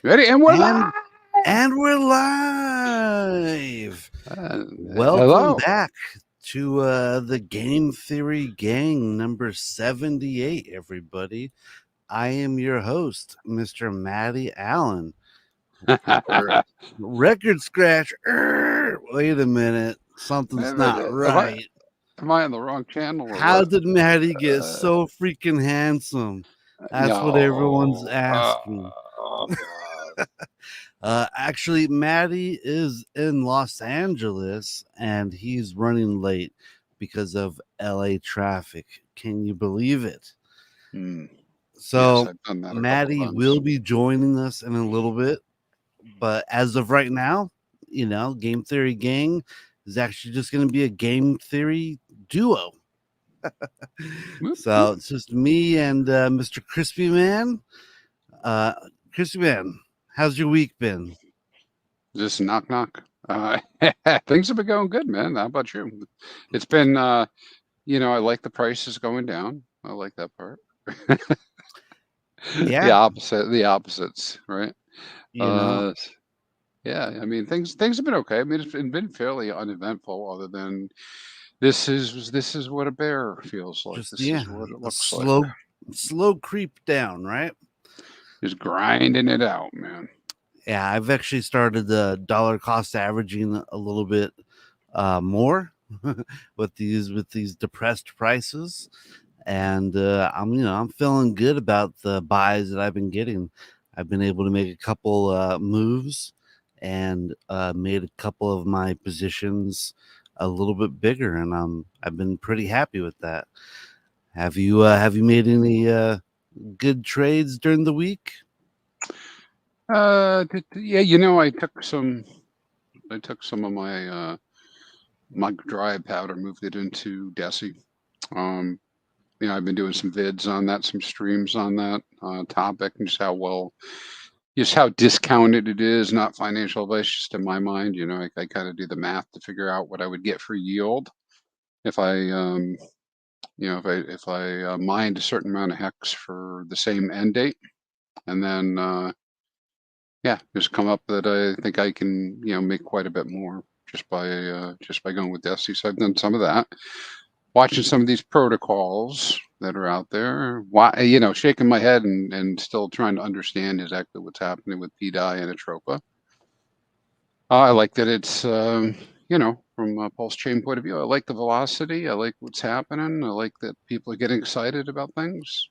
Ready? And we're live. And we're live. Welcome Hello. back to the Game Theory Gang number 78, everybody. I am your host, Mr. Matty Allen. Record scratch. Wait a minute. Something's not right. Am I on the wrong channel? Or How what? did Matty get so freaking handsome? That's what everyone's asking. Actually, Matty is in Los Angeles and he's running late because of LA traffic. Can you believe it? So, Yes, I've done that Matty will be joining us in a little bit, but as of right now, Game Theory Gang is actually just going to be a Game Theory duo. So it's just me and Mr. ChrispyMan. ChrispyMan, how's your week been? Just knock knock. Things have been going good, man. How about you? It's been, I like the prices going down. I like that part. Yeah, the opposites, right? Yeah. I mean, things have been okay. I mean, it's been fairly uneventful, other than this is what a bear feels like. This is what it looks like. Slow creep down, right? Just grinding it out, man. Yeah, I've actually started the dollar cost averaging a little bit more with these depressed prices, and I'm feeling good about the buys that I've been getting. I've been able to make a couple moves and made a couple of my positions a little bit bigger, and I've been pretty happy with that. Have you made any good trades during the week? Yeah, I took some of my my dry powder, moved it into Deci. I've been doing some vids on that, some streams on that topic, and just how discounted it is. Not financial advice, just in my mind. I kind of do the math to figure out what I would get for yield if I if I mined a certain amount of hex for the same end date, and then just come up that I think I can make quite a bit more just by going with Deci. So I've done some of that, watching some of these protocols that are out there. Why shaking my head and still trying to understand exactly what's happening with PDI and Atropa. I like that it's from a pulse chain point of view. I like the velocity. I like what's happening. I like that people are getting excited about things.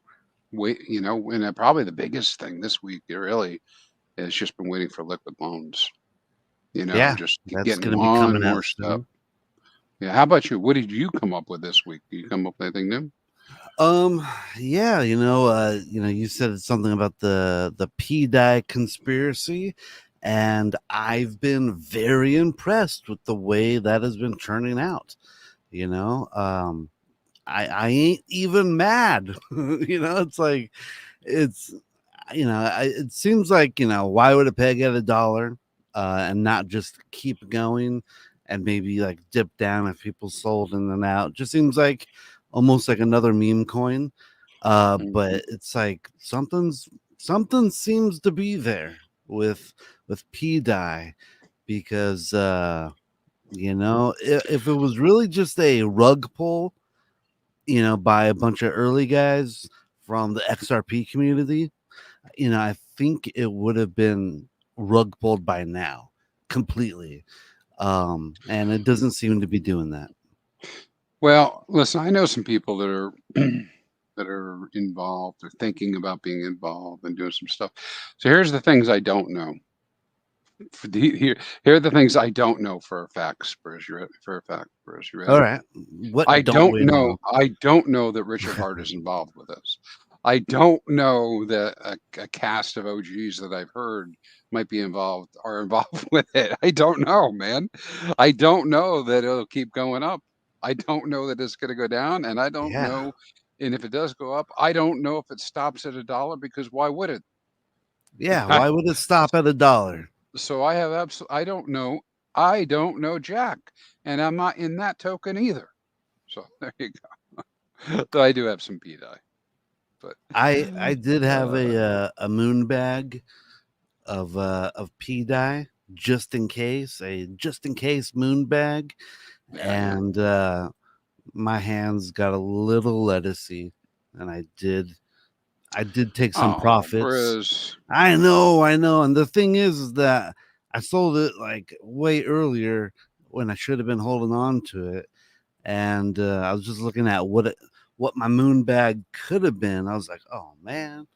And probably the biggest thing this week, really, has just been waiting for liquid loans. Just getting one more step. Yeah. How about you? What did you come up with this week? Did you come up with anything new? Yeah, you said something about the PDI conspiracy, and I've been very impressed with the way that has been turning out. I ain't even mad. It's like it seems like why would a peg at $1 and not just keep going and maybe like dip down if people sold in and out? Just seems like almost like another meme coin. But it's like something seems to be there with PDI, because if it was really just a rug pull, by a bunch of early guys from the XRP community, I think it would have been rug pulled by now completely. And it doesn't seem to be doing that. Well, listen, I know some people that are that are involved or thinking about being involved and doing some stuff. So here's the things I don't know. Here are the things I don't know for a fact, Bruce. You ready? All right. What I don't know. I don't know that Richard Hart is involved with this. I don't know that a cast of OGs that I've heard might be involved with it. I don't know, man. I don't know that it'll keep going up. I don't know that it's going to go down, and I don't know. And if it does go up, I don't know if it stops at $1, because why would it? Yeah, why would it stop at $1? So I have I don't know. I don't know Jack, and I'm not in that token either. So there you go. Though I do have some PDI. But I did have uh, a moon bag of P dye just in case moon bag, yeah, and my hands got a little lettucey, and I did take some oh, profits. Briz. I know. And the thing is that I sold it like way earlier when I should have been holding on to it. And I was just looking at what my moon bag could have been. I was like, oh man,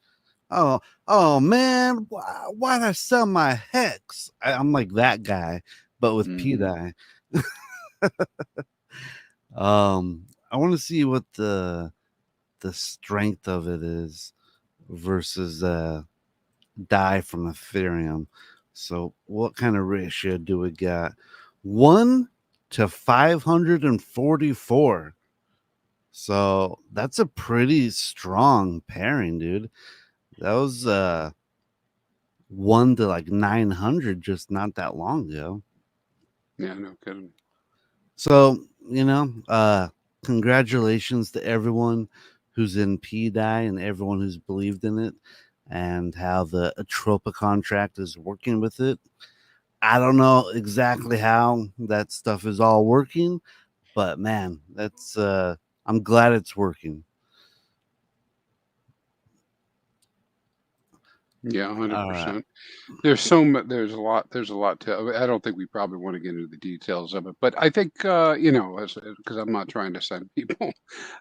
oh man, why'd I sell my hex? I'm like that guy, but with P Hmm. dye. I want to see what the strength of it is versus die from Ethereum. So what kind of ratio do we got? 1 to 544. So that's a pretty strong pairing, dude. That was 1 to like 900 just not that long ago. Yeah, no kidding. So, congratulations to everyone who's in PDI and everyone who's believed in it and how the Atropa contract is working with it. I don't know exactly how that stuff is all working, but man, that's I'm glad it's working. Yeah, All right. 100%. There's so much. There's a lot to. I don't think we probably want to get into the details of it, but I think because I'm not trying to send people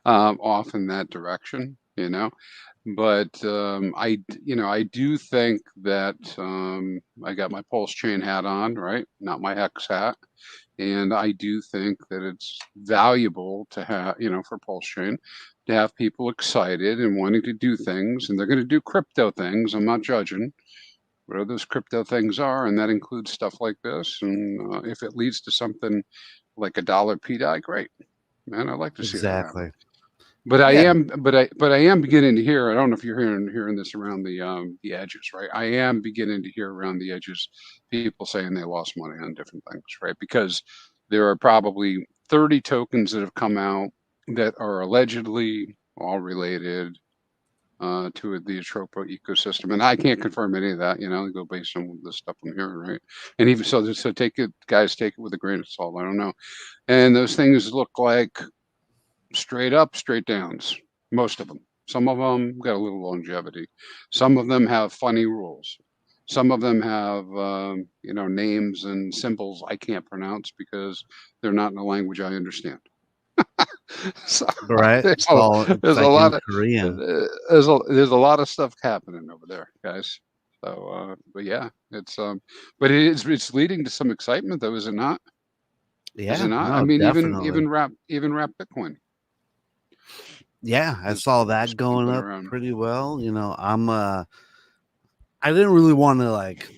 off in that direction, But I do think that I got my pulse chain hat on, right? Not my hex hat. And I do think that it's valuable to have, for Pulse Chain, to have people excited and wanting to do things, and they're going to do crypto things. I'm not judging whatever those crypto things are, and that includes stuff like this. And if it leads to something like a dollar PDI, great, man. I'd like to see that happen. Exactly. But Yeah, I am beginning to hear. I don't know if you're hearing this around the edges, right? I am beginning to hear around the edges people saying they lost money on different things, right? Because there are probably 30 tokens that have come out that are allegedly all related to the Atropa ecosystem, and I can't confirm any of that. They go based on the stuff I'm hearing, right? And even so take it, guys, take it with a grain of salt. I don't know. And those things look like straight up, straight downs. Most of them. Some of them got a little longevity. Some of them have funny rules. Some of them have, names and symbols I can't pronounce because they're not in a language I understand. So right. there's a, It's there's a like in lot of Korean. there's a lot of stuff happening over there, guys. So, but yeah, but it's leading to some excitement, though, is it not? Is it Yeah, not? I no, mean, definitely. even wrap Bitcoin Yeah, I is saw that going pumping up around. pretty well. I didn't really want to like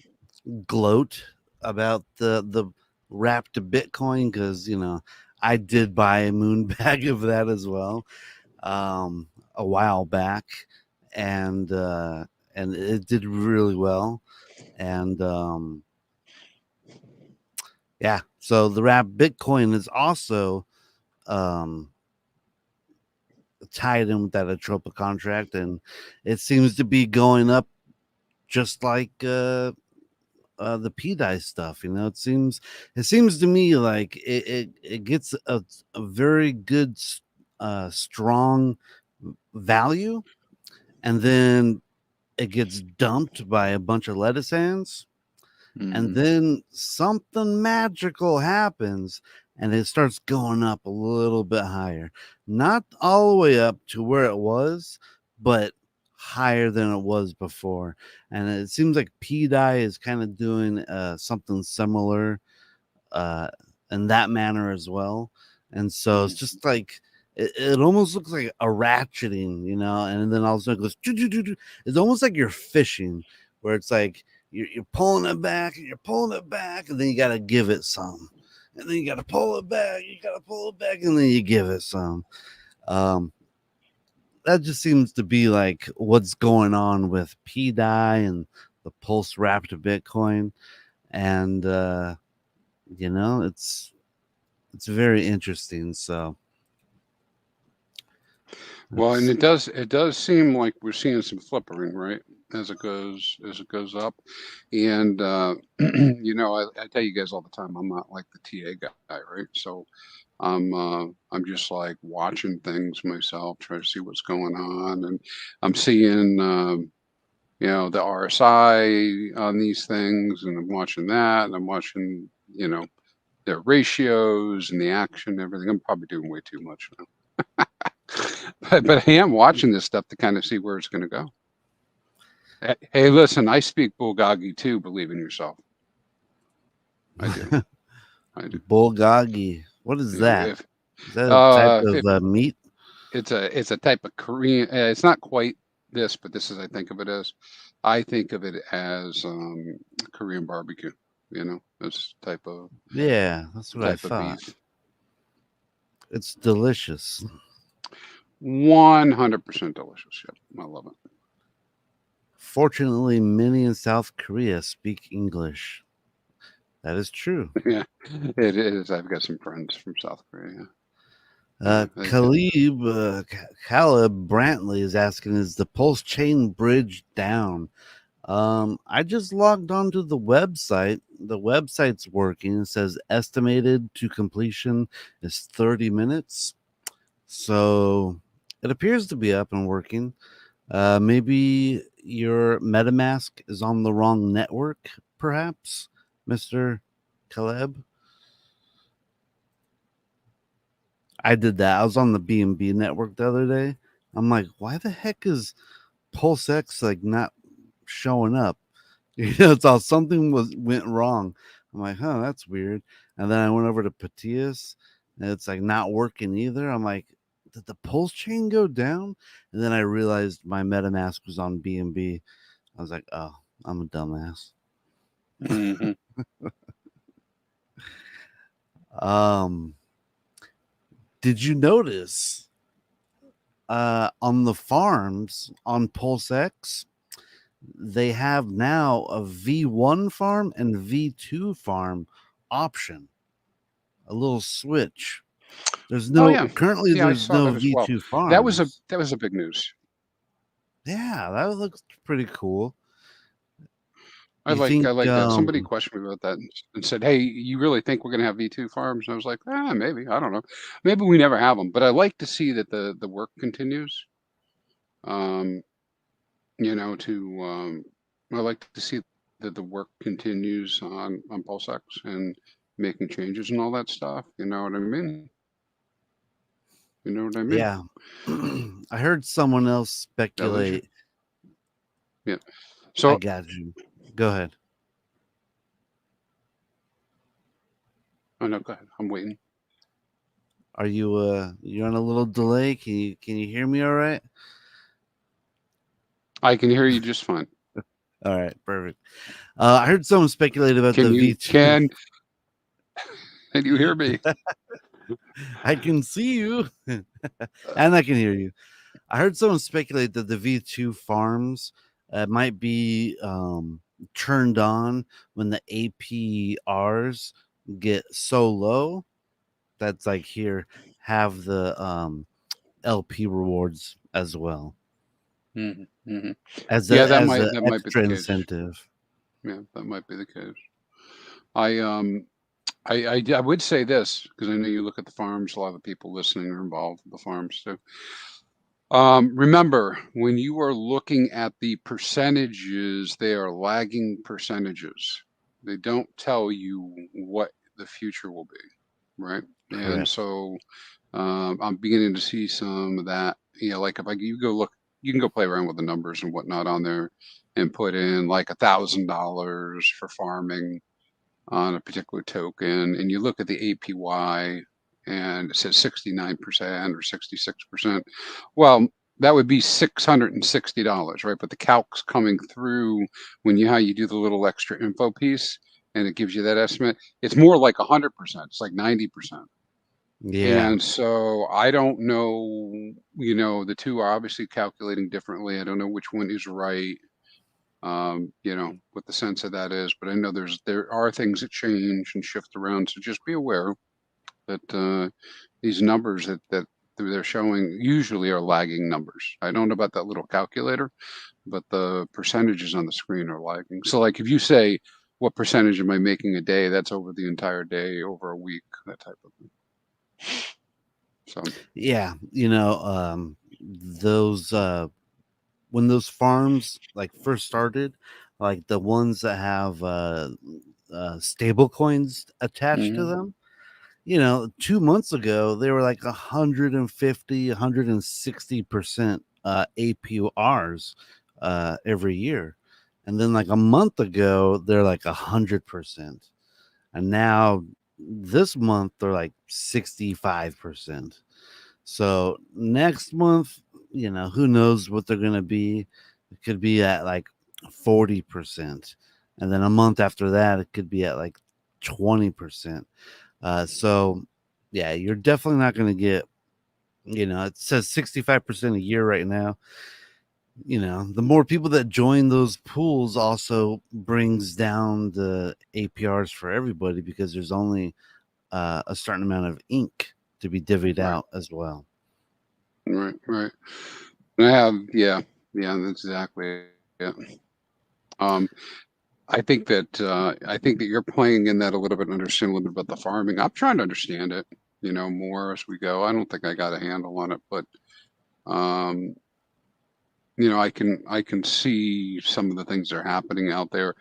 gloat about the wrapped Bitcoin because I did buy a moon bag of that as well a while back, and it did really well. And yeah, so the wrapped Bitcoin is also um, tied in with that Atropa contract, and it seems to be going up just like the P dye stuff. It seems to me like it gets a very good strong value, and then it gets dumped by a bunch of lettuce hands, and Hmm. then something magical happens and it starts going up a little bit higher, not all the way up to where it was, but higher than it was before. And it seems like P dye is kind of doing something similar uh, in that manner as well. And so it's just like it almost looks like a ratcheting, and then all of a sudden it goes. Doo, doo, doo, doo. It's almost like you're fishing, where it's like you're pulling it back and you're pulling it back, and then you got to give it some, and then you got to pull it back, you got to pull it back, and then you give it some. Um, that just seems to be like what's going on with P dye and the pulse wrapped Bitcoin, and it's very interesting. So Well, and it does seem like we're seeing some flippering, right? As it goes up. And I tell you guys all the time, I'm not like the TA guy, right? So I'm just like watching things myself, trying to see what's going on. And I'm seeing the RSI on these things, and I'm watching that, and I'm watching, their ratios and the action, and everything. I'm probably doing way too much now. But I am watching this stuff to kind of see where it's going to go. Hey, listen, I speak Bulgogi too. Believe in yourself. I do. I do. Bulgogi. What is that? If Is that a type if of meat? it's a type of Korean. It's not quite this, but this is I think of it as. I think of it as Korean barbecue. This Yeah, that's what I type of thought. beef. It's delicious. 100% delicious. Yep, I love it. Fortunately, many in South Korea speak English. That is true. Yeah, it is. I've got some friends from South Korea. Caleb Brantley is asking, is the pulse chain bridge down? I just logged onto the website. The website's working. It says estimated to completion is 30 minutes. So it appears to be up and working. Maybe your MetaMask is on the wrong network, perhaps, Mr. Caleb. I did that. I was on the BNB network the other day. I'm like, why the heck is PulseX like not showing up? It's all something went wrong. I'm like, huh, that's weird. And then I went over to Patias, and it's like not working either. I'm like, did the pulse chain go down? And then I realized my MetaMask was on BNB. I was like, oh, I'm a dumbass. Mm-hmm. Did you notice on the farms on PulseX, they have now a V1 farm and V2 farm option, a little switch. There's Oh no yeah, currently yeah. I there's saw no that as well. V2 That was farms. a big news. Yeah, that looks pretty cool. I You like think I like that. Somebody questioned me about that and said, "Hey, you really think we're going to have V2 farms?" And I was like, maybe. I don't know. Maybe we never have them. But I like to see that the work continues. Um, I like to see that the work continues on PulseX and making changes and all that stuff. You know what I mean? You know what I mean? yeah. I heard someone else That was you. speculate. Yeah. I So, got you. Go ahead. oh no, go ahead. I'm waiting. Are you on a little delay? Can you hear me all right? I can hear you just fine. All right, perfect. I heard someone speculate about the V2. Can you hear me? I can see you and I can hear you. I heard someone speculate that the V2 farms might be turned on when the APRs get so low. That's like here, have the LP rewards as well Mm-hmm. as Yeah, a that might be the extra case. incentive. Yeah, that might be the case. I I would say this because I know you look at the farms. A lot of the people listening are involved with the farms too. Remember, when you are looking at the percentages, they are lagging percentages. They don't tell you what the future will be, right? And Correct. so I'm beginning to see some of that. Like if you go look, you can go play around with the numbers and whatnot on there, and put in like $1,000 for farming on a particular token, and you look at the APY, and it says 69% or 66%. Well, that would be $660, right? But the calc's coming through when how you do the little extra info piece, and it gives you that estimate. It's more like 100%. It's like 90%. Yeah. And so I don't know, the two are obviously calculating differently. I don't know which one is right, what the sense of that is, but I know there are things that change and shift around. So just be aware that these numbers that they're showing usually are lagging numbers. I don't know about that little calculator, but the percentages on the screen are lagging. So like if you say, what percentage am I making a day? That's over the entire day, over a week, that type of thing. So Yeah, those when those farms like first started, like the ones that have stable coins attached to mhm, them, 2 months ago they were like 150, 160% APRs every year. And then like a month ago, they're like 100%. And now this month they're like 65%. So next month, who knows what they're gonna be. It could be at like 40%. And then a month after that, it could be at like 20%. So yeah, you're definitely not gonna get, it says 65% a year right now. The more people that join those pools also brings down the APRs for everybody because there's only a certain amount of ink to be divvied right, out as well. right, right. And I have, yeah, yeah, that's exactly it. Um, I think that you're playing in that a little bit and understand a little bit about the farming. I'm trying to understand it, more as we go. I don't think I got a handle on it, but um, I can see some of the things that are happening out there,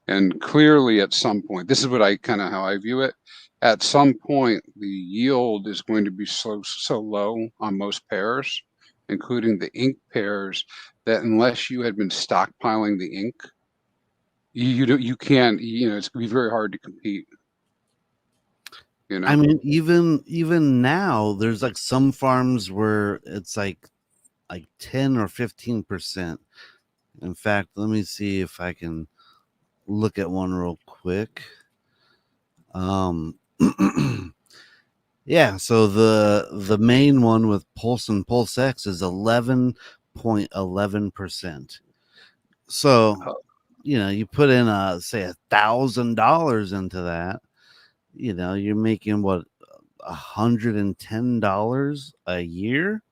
and clearly at some point, this is what I kind of how I view it. At some point, the yield is going to be so low on most pairs, including the ink pairs, that unless you had been stockpiling the ink, you can't, it's gonna be very hard to compete, you I know. mean, even now, there's like some farms where it's like 10 or 15%. In fact, let me see if I can look at one real quick. Um yeah, so the main one with Pulse and Pulse X is 11.11%. So, Uh, you put in say $1,000 into that, you're making what, $110 a year.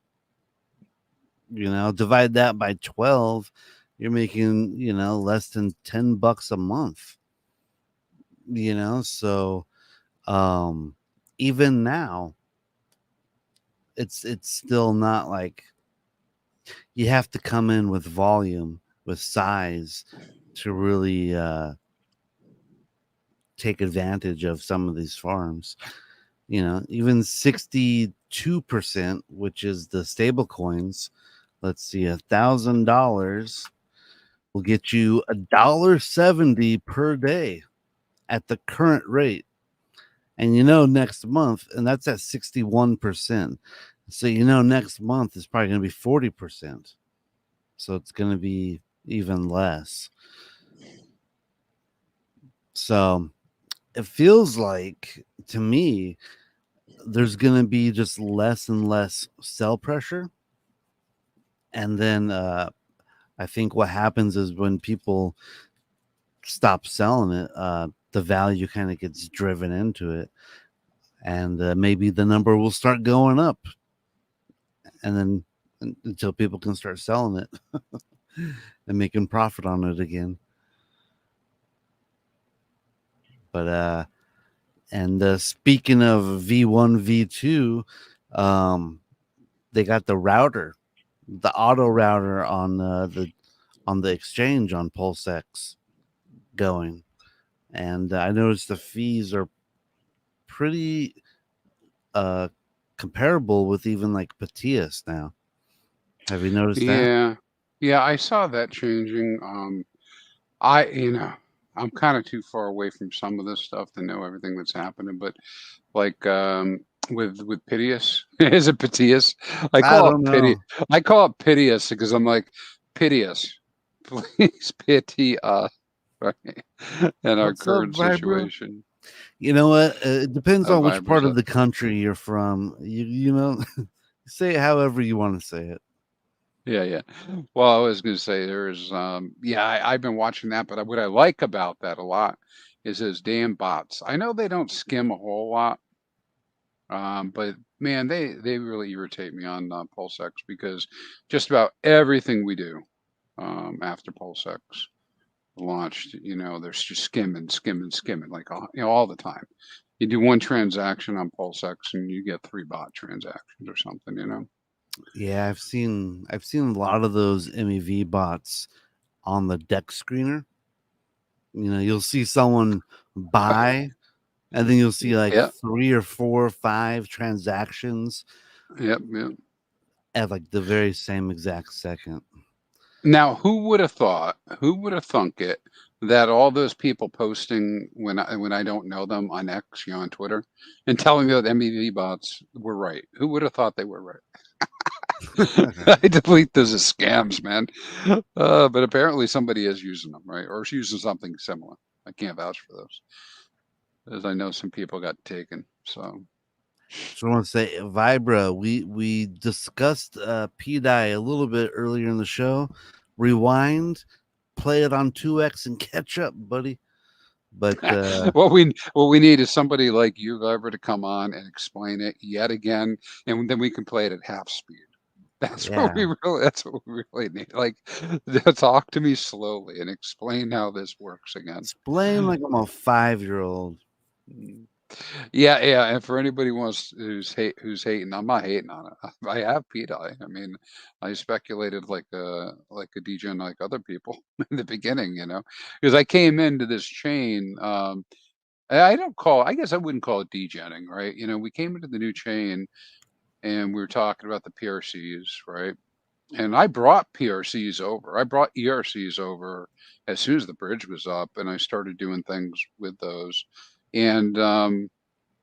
Divide that by 12, you're making, less than $10 a month. So um even now, it's still not like you have to come in with volume, with size, to really take advantage of some of these farms. Even 62%, which is the stable coins. Let's see, $1,000 will get you $1.70 per day at the current rate. And next month, and that's at 61%. So next month is probably going to be 40%. So it's going to be even less. So it feels like to me there's going to be just less and less sell pressure. And then I think what happens is when people stop selling it, the value kind of gets driven into it. And maybe the number will start going up. And then until people can start selling it and making profit on it again. But and speaking of V1, V2, they got the router, the auto router on the exchange on PulseX going, and I noticed the fees are pretty uh comparable with even like Patias now. Have you noticed that? yeah, yeah, I saw that changing. I, I'm kind of too far away from some of this stuff to know everything that's happening, but like with Piteous, is it Piteous? I I call it don't pity. know. I call it Piteous because I'm like, Piteous, please pity us, right? In our What's up, current Vibra? situation. You know what? It depends on which Vibers part of up. the country you're from. Say it however you want to say it. Yeah, yeah. Well, I was going to say there's, yeah, I've been watching that, but what I like about that a lot is those damn bots. I know they don't skim a whole lot, but man, they really irritate me on PulseX because just about everything we do after PulseX launched, there's just skimming, like all the time. You do one transaction on PulseX and you get 3 bot transactions or something. Yeah, I've seen a lot of those MEV bots on the deck screener. You'll see someone buy, and then you'll see like Yeah, 3 or 4 or 5 transactions yep. at like the very same exact second. Now, who would have thought? Who would have thunk it that all those people posting when I don't know them on X, on Twitter, and telling me that MEV bots were right? Who would have thought they were right? I delete those as scams, man. But apparently somebody is using them, right? Or is using something similar. I can't vouch for those, as I know some people got taken. So So I want to say, Vibra, we discussed PDI a little bit earlier in the show. Rewind, play it on 2x and catch up, buddy. But what we need is somebody like you, Viber, to come on and explain it yet again, and then we can play it at half speed. yeah, That's what we really need. Like, talk to me slowly and explain how this works again. explain like I'm a 5-year-old. Mm. Yeah. And for anybody who's hating, I'm not hating on it. I have PDI. I mean, I speculated like a degen like other people in the beginning, because I came into this chain. I guess I wouldn't call it degenning, right? We came into the new chain and we were talking about the PRCs, right? And I brought PRCs over. I brought ERCs over as soon as the bridge was up, and I started doing things with those. And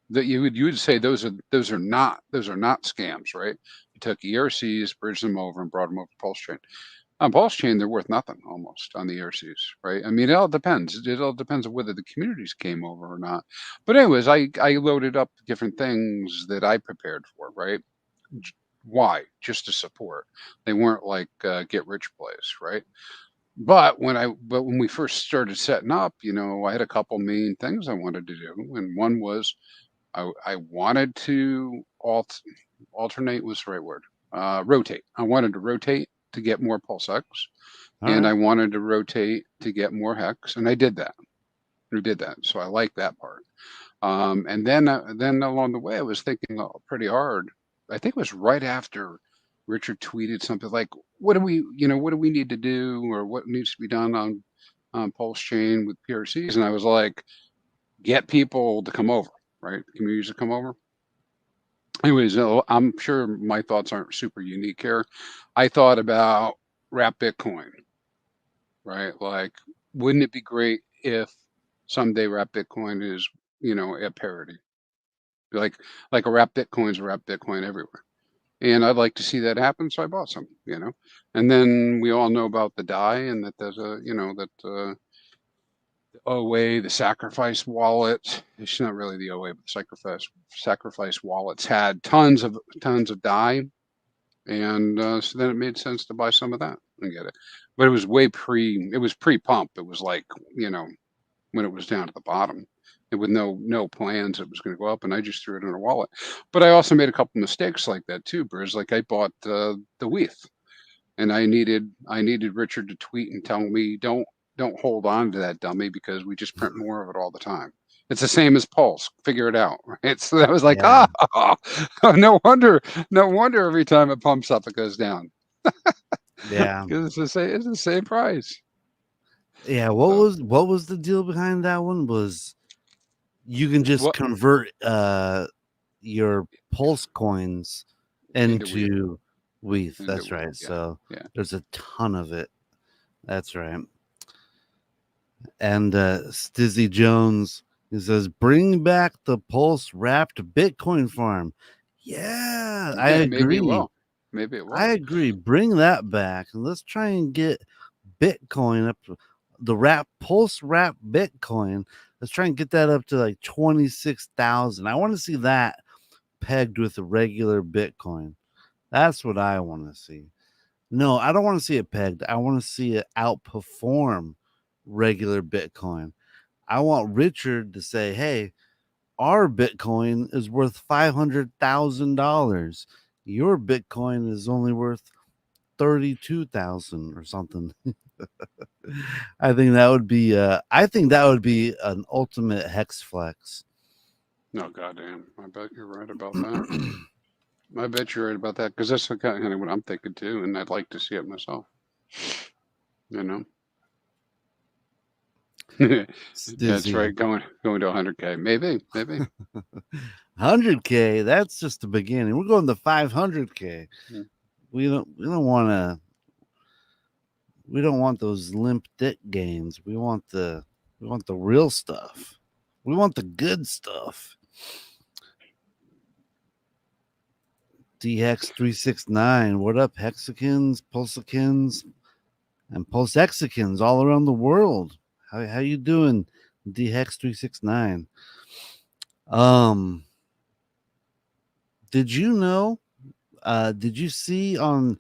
that you would say those are not scams, right? You took ERCs, bridged them over, and brought them over to Pulse Chain. On Pulse Chain, they're worth nothing almost on the ERCs, right? I mean, it all depends. It all depends on whether the communities came over or not. But anyways, I loaded up different things that I prepared for, right? Why? Just to support. They weren't like get rich plays, right? But when we first started setting up, I had a couple main things I wanted to do, and one was I wanted to alternate was the right word. Rotate. I wanted to rotate to get more Pulse X, All and right. I wanted to rotate to get more Hex, and I did that. We did that, so I like that part. And then along the way, I was thinking pretty hard. I think it was right after Richard tweeted something like, what do we need to do, or what needs to be done on Pulse Chain with PRCs?" And I was like, get people to come over, right? Communities to come over. Anyways, I'm sure my thoughts aren't super unique here. I thought about wrap Bitcoin, right? Like, wouldn't it be great if someday wrap Bitcoin is, at parity? Like, like a wrap Bitcoin's a wrap Bitcoin everywhere. And I'd like to see that happen, so I bought some. And then we all know about the DAI, and that there's OA, the sacrifice wallet. It's not really the OA, but the sacrifice wallets had tons of DAI, and so then it made sense to buy some of that and get it. But it was pre-pump. It was like, when it was down at the bottom, and with no plans it was going to go up, and I just threw it in a wallet. But I also made a couple mistakes like that too, Briz. Like, I bought the WETH, and I needed Richard to tweet and tell me, don't hold on to that dummy, because we just print more of it all the time. It's the same as Pulse. Figure it out, right? So that was like, Yeah. no wonder every time it pumps up, it goes down, Yeah. because it's the same price. Yeah. What So, was what was the deal behind that one? Was you can just what convert your pulse coins into WETH? into WETH. Into That's WETH. right. Yeah, So yeah. there's a ton of it. That's right. And Stizzy Jones, he says, bring back the pulse wrapped Bitcoin farm. Yeah, I Yeah, maybe it agree. will. Maybe it I will. agree. Bring that back. And let's try and get Bitcoin up the pulse wrap Bitcoin. Let's try and get that up to like 26,000. I want to see that pegged with a regular Bitcoin. That's what I want to see. No, I don't want to see it pegged. I want to see it outperform regular Bitcoin. I want Richard to say, hey, our Bitcoin is worth $500,000. Your Bitcoin is only worth 32,000 or something. I think that would be an ultimate hex flex. No, goddamn. I bet you're right about that. I bet you're right about that because that's kind of what I'm thinking too, and I'd like to see it myself. You know. That's right. Going to 100K, maybe. 100K. That's just the beginning. We're going to 500K. We don't want those limp dick gains. We want the real stuff. We want the good stuff. DHEX 369. What up, Hexicans, Pulsicans, and Pulsexicans all around the world? How you doing, DHEX 369? Did you know? Did you see on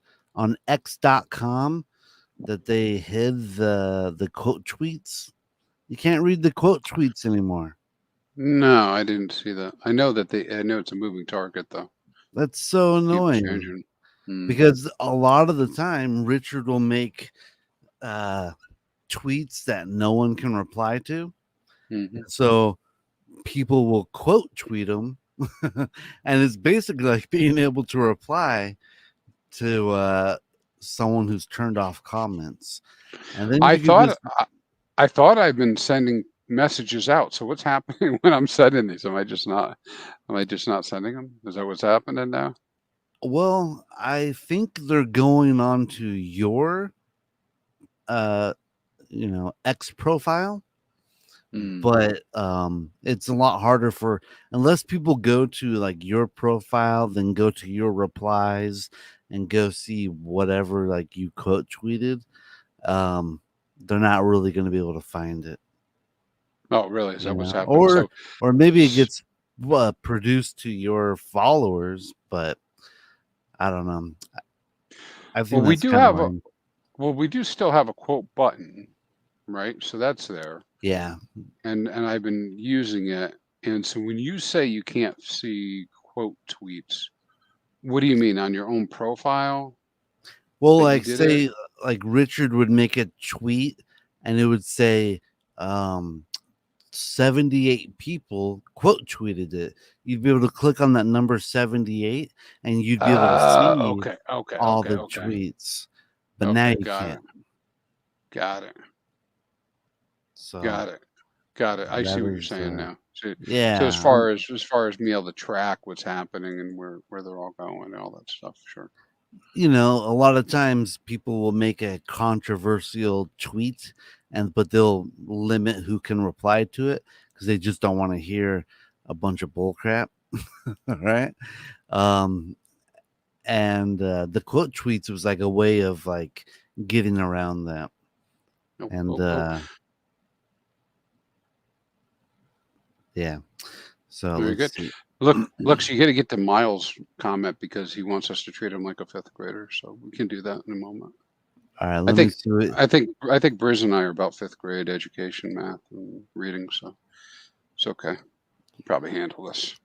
X.com that they hid the quote tweets? You can't read the quote tweets anymore. No, I didn't see that. I know it's a moving target though. That's so annoying. Because a lot of the time Richard will make tweets that no one can reply to. So people will quote tweet them. And it's basically like being able to reply to someone who's turned off comments. And then I thought I've been sending messages out. So what's happening when I'm sending these? Am I just not sending them? Is that what's happening now? Well, I think they're going on to your X profile. But it's a lot harder unless people go to like your profile, then go to your replies and go see whatever like you quote tweeted. They're not really going to be able to find it. Oh, really? Is that what's happening? Or maybe it gets produced to your followers, but I don't know. I think we do still have a quote button, right? So that's there. Yeah. And I've been using it. And so when you say you can't see quote tweets, what do you mean, on your own profile? Well, like say like Richard would make a tweet and it would say 78 people quote tweeted it. You'd be able to click on that number 78 and you'd be able to see all the tweets. But now you can't. Got it. So Got it. I see what you're saying now. So, yeah. So as far as me able to track what's happening and where they're all going and all that stuff, sure. A lot of times people will make a controversial tweet but they'll limit who can reply to it because they just don't want to hear a bunch of bull crap. Right. And the quote tweets was like a way of like getting around that. Yeah. So very good. Look, so you got to get to Miles' comment because he wants us to treat him like a fifth grader. So we can do that in a moment. All right. I think Briz and I are about fifth grade education, math, and reading. So it's okay. We'll probably handle this.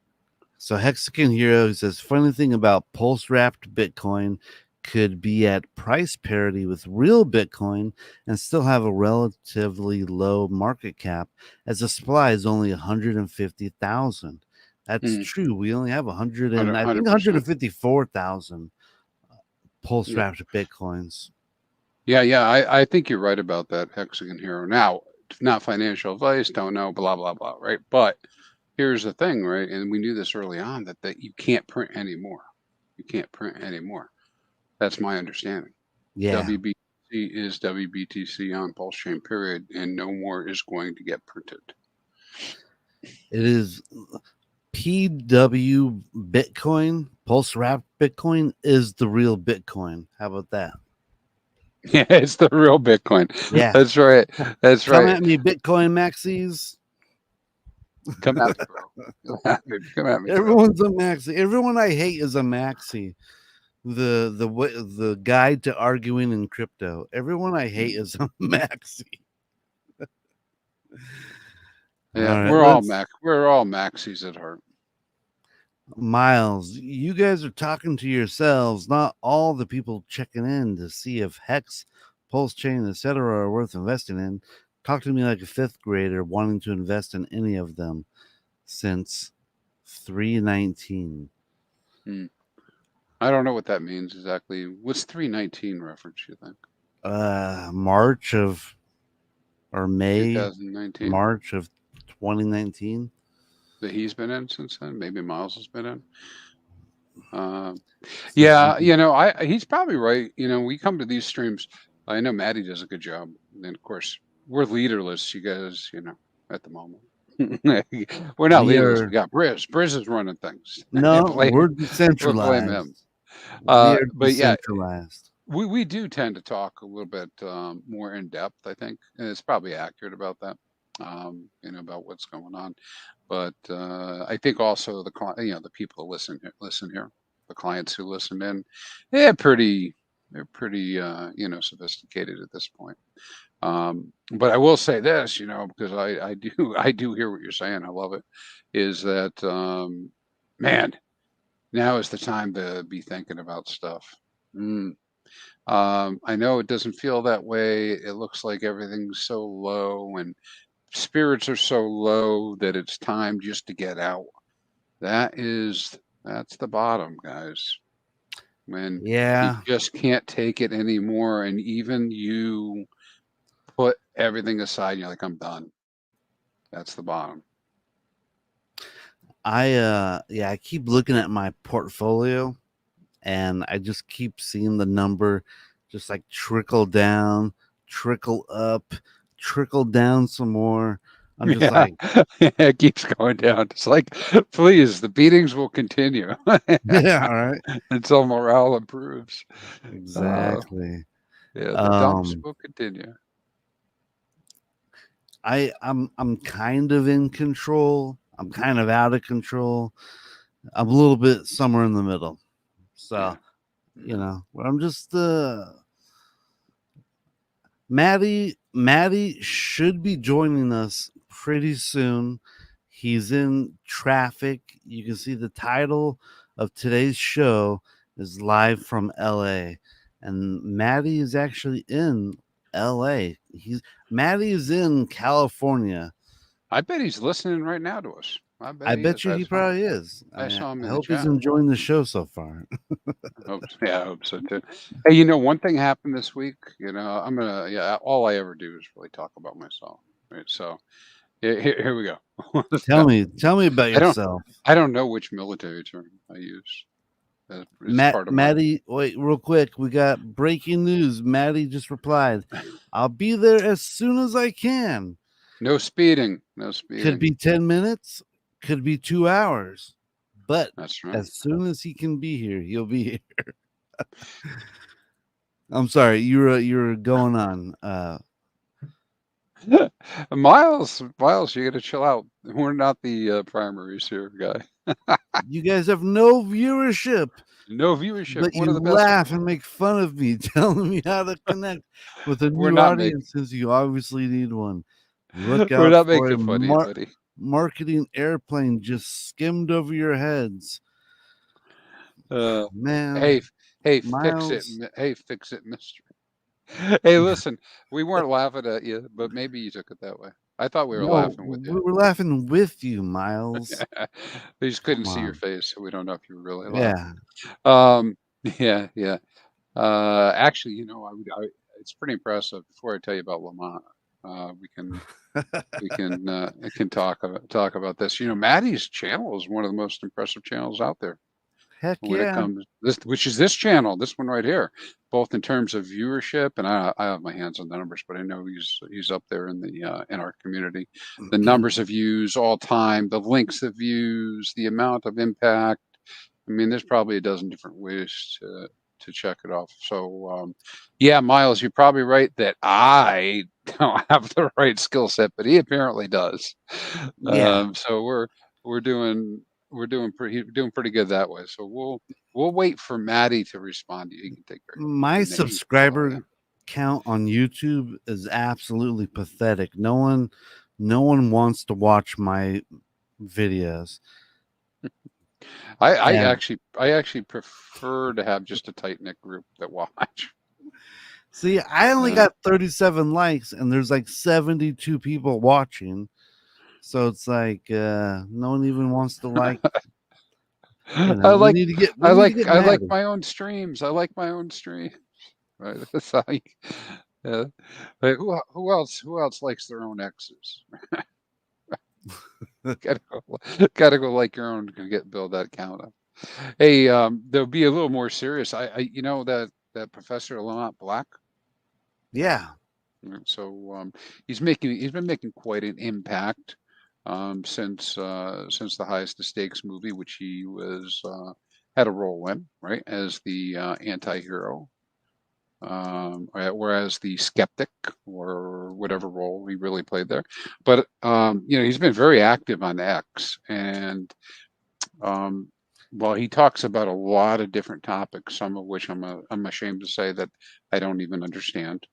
So Hexican Hero says, funny thing about pulse wrapped Bitcoin could be at price parity with real Bitcoin and still have a relatively low market cap as the supply is only 150,000. That's true. We only have 154,000 pulse wrapped Bitcoins. Yeah. I think you're right about that, Hexagon Hero. Now, not financial advice, don't know, blah, blah, blah, right? But here's the thing, right? And we knew this early on that you can't print anymore. You can't print anymore. That's my understanding. Yeah. WBTC is WBTC on Pulse Chain, period, and no more is going to get printed. It is PW Bitcoin, Pulse Wrapped Bitcoin is the real Bitcoin. How about that? Yeah, it's the real Bitcoin. Yeah. That's right. Come at me, Bitcoin maxis. Come at me, bro. Come at me. Everyone's a maxi. Everyone I hate is a maxi. The guide to arguing in crypto. Everyone I hate is a maxi. Yeah, right, we're all let's maxis at heart. Miles, you guys are talking to yourselves, not all the people checking in to see if Hex, Pulse Chain, etc. are worth investing in. Talk to me like a fifth grader wanting to invest in any of them since 319. I don't know what that means exactly. What's 319 reference, you think? March of or May, 2019 March of 2019. that he's been in since then. Maybe Miles has been in. Since Yeah, he's probably right. We come to these streams. I know Maddie does a good job, and then of course we're leaderless. You guys, at the moment, we're not we leaderless. are We got Briz. Briz is running things. no, we're We'll blame him. decentralized. We are But yeah, decentralized. we do tend to talk a little bit more in depth, I think, and it's probably accurate about that. About what's going on. But I think also the people who listen here, the clients who listen in, they're pretty sophisticated at this point. But I will say this, because I do hear what you're saying. I love it. Is that man? Now is the time to be thinking about stuff. I know it doesn't feel that way. It looks like everything's so low and spirits are so low that it's time just to get out. That's the bottom, guys. When you Yeah, just can't take it anymore, and even you put everything aside, and you're like, I'm done. That's the bottom. I keep looking at my portfolio and I just keep seeing the number just like trickle down, trickle up, trickle down some more. I'm just Yeah, like, it keeps going down. It's like, please, the beatings will continue yeah, all right. until morale improves. Uh, Exactly. yeah, the dumps Um will continue. I'm kind of in control. I'm kind of out of control. I'm a little bit somewhere in the middle. So, Yeah. I'm just Maddie should be joining us pretty soon. He's in traffic. You can see the title of today's show is live from LA. And Maddie is actually in LA. Maddie is in California. I bet he's listening right now to us. I bet I he is. bet you he probably is. I I mean, saw him I in the hope he's chat. enjoying the show so far. Yeah, I hope so too. Hey, one thing happened this week. All I ever do is really talk about myself. Right. So here we go. Tell me about I don't yourself. I don't know which military term I use. It's part of my Maddie, wait, real quick. We got breaking news. Maddie just replied, I'll be there as soon as I can. no speeding. No Could speeding. be 10 minutes, could be 2 hours. But That's right. as soon as he can be here, he'll be here. I'm sorry, you're going on. Miles, you got to chill out. We're not the primaries here, guy. You guys have no viewership, No viewership. but One you of the best. laugh and make fun of me, telling me how to connect with a We're new not making. audience since you obviously need one. Look We're out not for making a fun of you, buddy. marketing airplane just skimmed over your heads. Man, Hey, hey, fix it. Miles. Hey, fix it, Mister. Hey, listen, we weren't laughing at you, but maybe you took it that way. I thought we were No, laughing with you. we were laughing with you, Miles. We just couldn't Come see your on. face, so we don't know if you were really laughing. Yeah. Yeah, yeah. Actually, it's pretty impressive. Before I tell you about Lamont, we can talk about this. Maddie's channel is one of the most impressive channels out there Heck when it yeah. comes which is this channel, this one right here, both in terms of viewership, and I have my hands on the numbers, but I know he's up there in our community. The numbers of views all time, the links of views, the amount of impact. I mean, there's probably a dozen different ways to check it off. So yeah, Miles, you're probably right that I don't have the right skill set, but he apparently does. Yeah. So we're doing pretty good that way. So we'll wait for Maddie to respond to you. He can take care of My the name. subscriber count on YouTube is absolutely pathetic. No one no one wants to watch my videos. I And actually prefer to have just a tight knit group that watch. see, I only Uh, got 37 likes and there's like 72 people watching. So it's like no one even wants to like, I we like need to get I mad. like my own streams. I like my own stream. Right? That's how you, yeah. Like, who else likes their own exes? Gotta go like your own to build that count up. Hey, there'll be a little more serious. You know that Professor Lamont Black. Yeah. So he's been making quite an impact since the Highest the Stakes movie, which he was had a role in, right, as the anti-hero, whereas the skeptic or whatever role he really played there. But you know, he's been very active on X, and um, while he talks about a lot of different topics, some of which I'm ashamed to say that I don't even understand.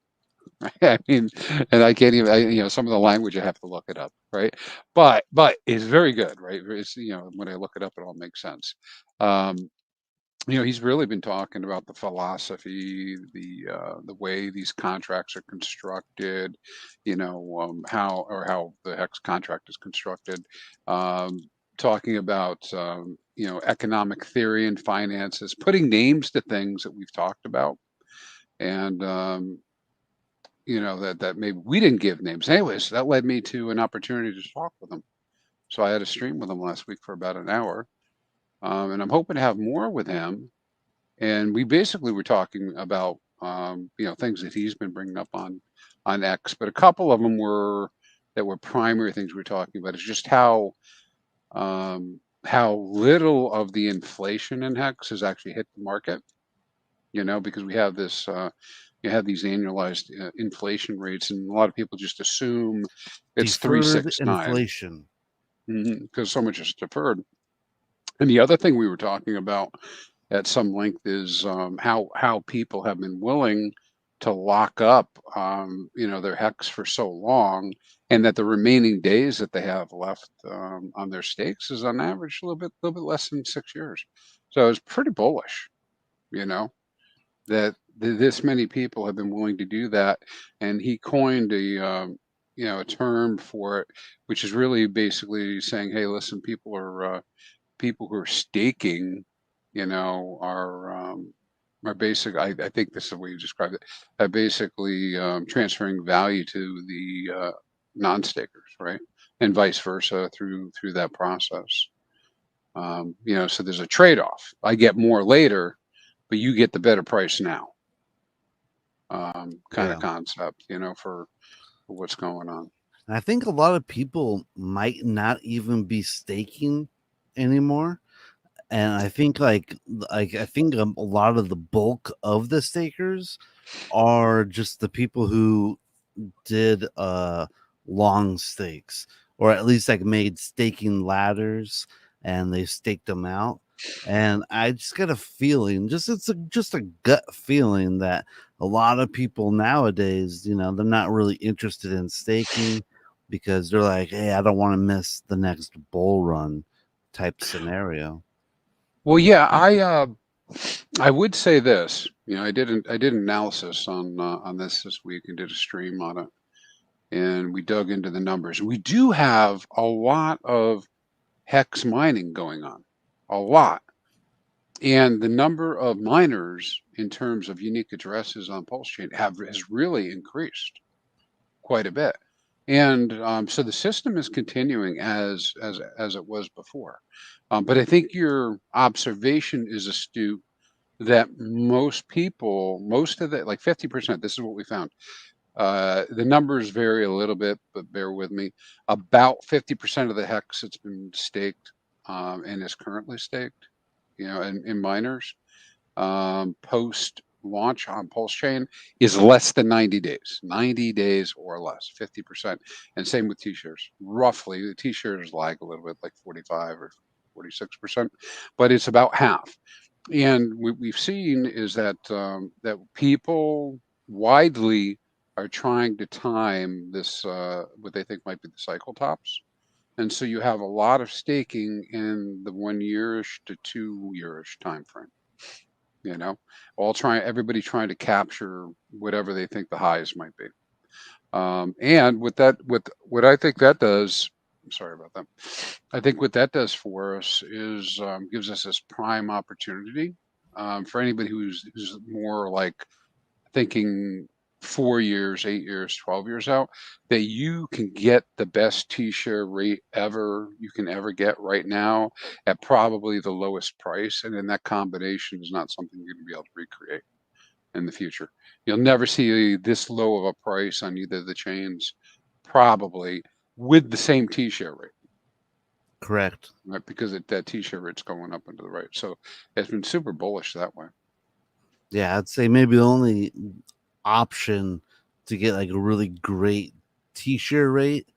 I mean, and I can't even, you know, some of the language I have to look it up, right? But it's very good, right? It's, you know, when I look it up, it all makes sense. Um, you know, he's really been talking about the philosophy, the way these contracts are constructed, you know, how the hex contract is constructed, um, talking about you know, economic theory and finances, putting names to things that we've talked about, and you know, that maybe we didn't give names. Anyways, that led me to an opportunity to talk with him. So I had a stream with him last week for about an hour, and I'm hoping to have more with him. And we basically were talking about you know, things that he's been bringing up on X, but a couple of them were that were primary things we were talking about is just how little of the inflation in Hex has actually hit the market. You know, because we have this you have these annualized inflation rates, and a lot of people just assume it's Deferred 369 inflation. because so much is deferred. And the other thing we were talking about at some length is how people have been willing to lock up, you know, their hex for so long, and that the remaining days that they have left on their stakes is on average little bit less than 6 years. So it's pretty bullish, you know, that this many people have been willing to do that. And he coined you know, a term for it, which is really basically saying, hey, listen, people who are staking, you know, are basic. I think this is the way you described it. Basically transferring value to the non-stakers, right, and vice versa through that process. You know, so there's a trade-off. I get more later, but you get the better price now. Kind of Yeah. concept, you know, for what's going on. And I think a lot of people might not even be staking anymore. And I think I think a lot of the bulk of the stakers are just the people who did long stakes, or at least like made staking ladders and they staked them out. And I just got a feeling, just a gut feeling that a lot of people nowadays, they're not really interested in staking because they're like, hey, I don't want to miss the next bull run type scenario. Well, yeah, I would say this. You know, I did an analysis on this week and did a stream on it, and we dug into the numbers. We do have a lot of hex mining going on, a lot, and the number of miners in terms of unique addresses on Pulse Chain has really increased quite a bit. And so the system is continuing as it was before. But I think your observation is astute that most people, most of the, like 50%, this is what we found. The numbers vary a little bit, but bear with me. About 50% of the hex that's been staked and is currently staked, you know, in miners post launch on Pulse Chain is less than 90 days, 90 days or less, 50%. And same with TShares. Roughly, the TShares lag a little bit, like 45 or 46%, but it's about half. And what we've seen is that that people widely are trying to time this, what they think might be the cycle tops. And so you have a lot of staking in the 1 yearish to 2 yearish time frame. You know, everybody trying to capture whatever they think the highs might be. And with what I think that does, sorry about that. I think what that does for us is gives us this prime opportunity for anybody who's more like thinking 4 years, 8 years, 12 years out, that you can get the best T-share rate you can ever get right now at probably the lowest price. And then that combination is not something you're going to be able to recreate in the future. You'll never see this low of a price on either of the chains, probably with the same T-share rate. Correct. Right? Because that T-share rate's going up and to the right. So it's been super bullish that way. Yeah, I'd say maybe the only option to get like a really great T-share rate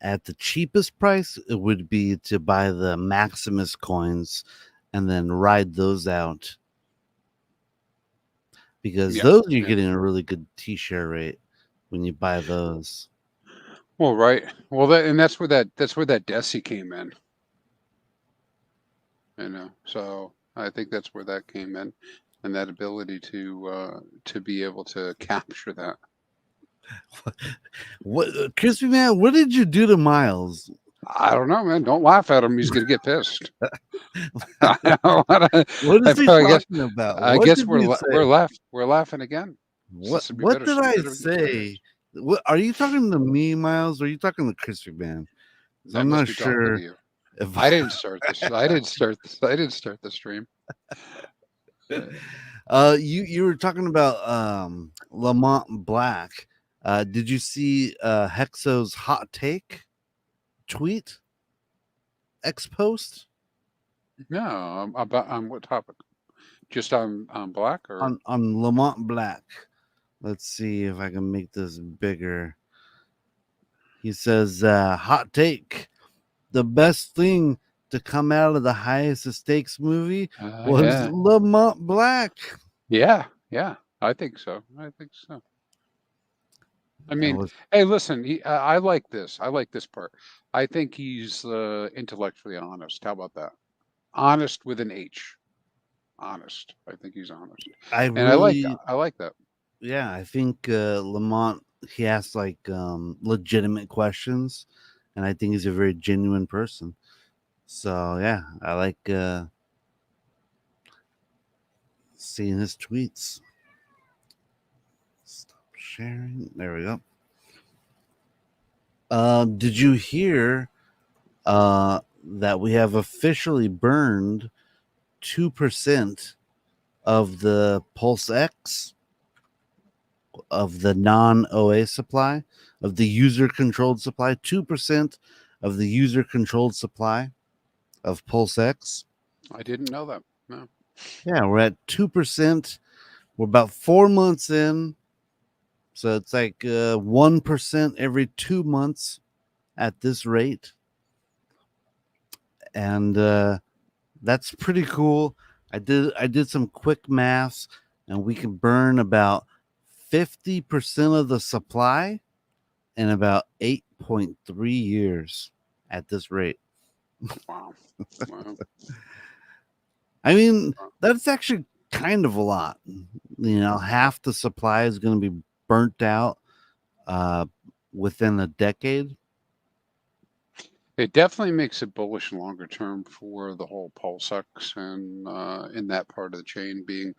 at the cheapest price, it would be to buy the Maximus coins and then ride those out, because those you're getting a really good T-share rate when you buy those. Well, right. Well, that's where that DESI came in. You know, so I think that's where that came in, and that ability to be able to capture that. What, ChrispyMan? What did you do to Miles? I don't know, man. Don't laugh at him. He's gonna get pissed. What is he talking about? I guess we're laughing again. What did I say? What are you talking to me, Miles? Or are you talking to ChrispyMan? I'm not sure. If I didn't start this, I didn't start the stream. You were talking about Lamont Black. Did you see Hexo's hot take tweet? X post? No, about on what topic? Just on Black or on Lamont Black. Let's see if I can make this bigger. He says, hot take. The best thing to come out of the Highest Stakes movie was Lamont Black. Yeah, I think so. I mean, hey, listen, I like this. I like this part. I think he's intellectually honest. How about that? Honest with an H. Honest. I think he's honest. I like that. Yeah, I think Lamont, he asks like legitimate questions, and I think he's a very genuine person. So yeah, I like seeing his tweets. Stop sharing. There we go. Did you hear that we have officially burned 2% of the Pulse X, of the non-OA supply, of the user-controlled supply? 2% of the user-controlled supply of Pulse X. I didn't know that. No. Yeah, we're at 2%. We're about 4 months in. So it's like 1% every 2 months at this rate. And that's pretty cool. I did some quick maths, and we can burn about 50% of the supply in about 8.3 years at this rate. Wow. I mean, that's actually kind of a lot. You know, half the supply is going to be burnt out within a decade. It definitely makes it bullish longer term for the whole PulseX and in that part of the chain being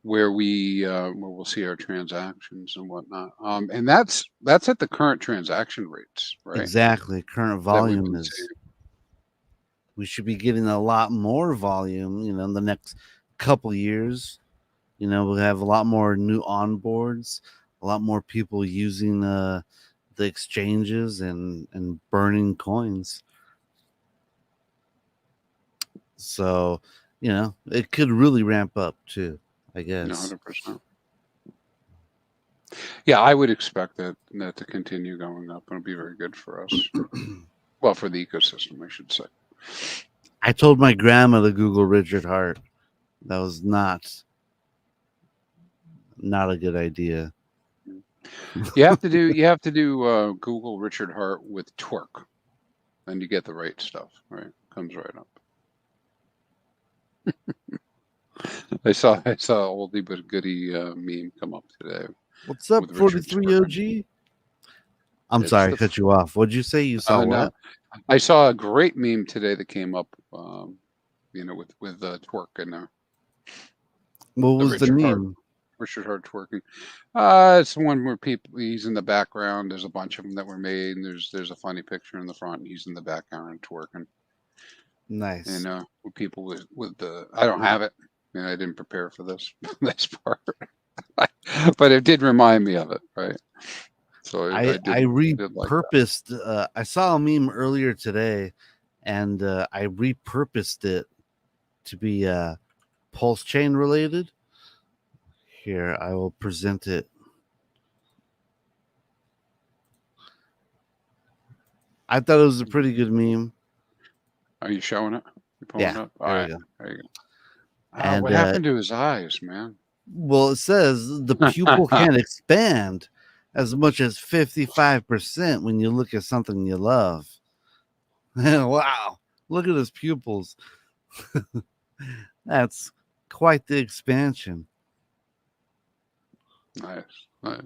where we'll see our transactions and whatnot. And that's at the current transaction rates, right? Exactly. Current volume is. We should be getting a lot more volume, you know, in the next couple years. You know, we'll have a lot more new onboards, a lot more people using the exchanges and burning coins. So, you know, it could really ramp up too, I guess. 100%. Yeah, I would expect that to continue going up. It'll be very good for us. Well, for the ecosystem, I should say. I told my grandma to Google Richard Hart. That was not a good idea. You have to do Google Richard Hart with twerk, and you get the right stuff. Right, comes right up. I saw oldie but goodie meme come up today What's up, with Richard 43 twerking. OG? I'm It's sorry, the cut you off. What'd you say? You saw no, what? I saw a great meme today that came up. With twerk in there. What The was the meme? Richard Hart twerking. It's the one where he's in the background. There's a bunch of them that were made, and there's a funny picture in the front, and he's in the background twerking. Nice. And with people with the, I don't have it. I didn't prepare for this this part, but it did remind me of it, right? So I I did like that. repurposed. I saw a meme earlier today, and I repurposed it to be pulse chain related. Here, I will present it. I thought it was a pretty good meme. Are you showing it? You pulling it Yeah, up? All there right, you go. there you go. And What happened to his eyes, man? well, it says the pupil can expand as much as 55% when you look at something you love. Wow, look at his pupils. That's quite the expansion. Nice. I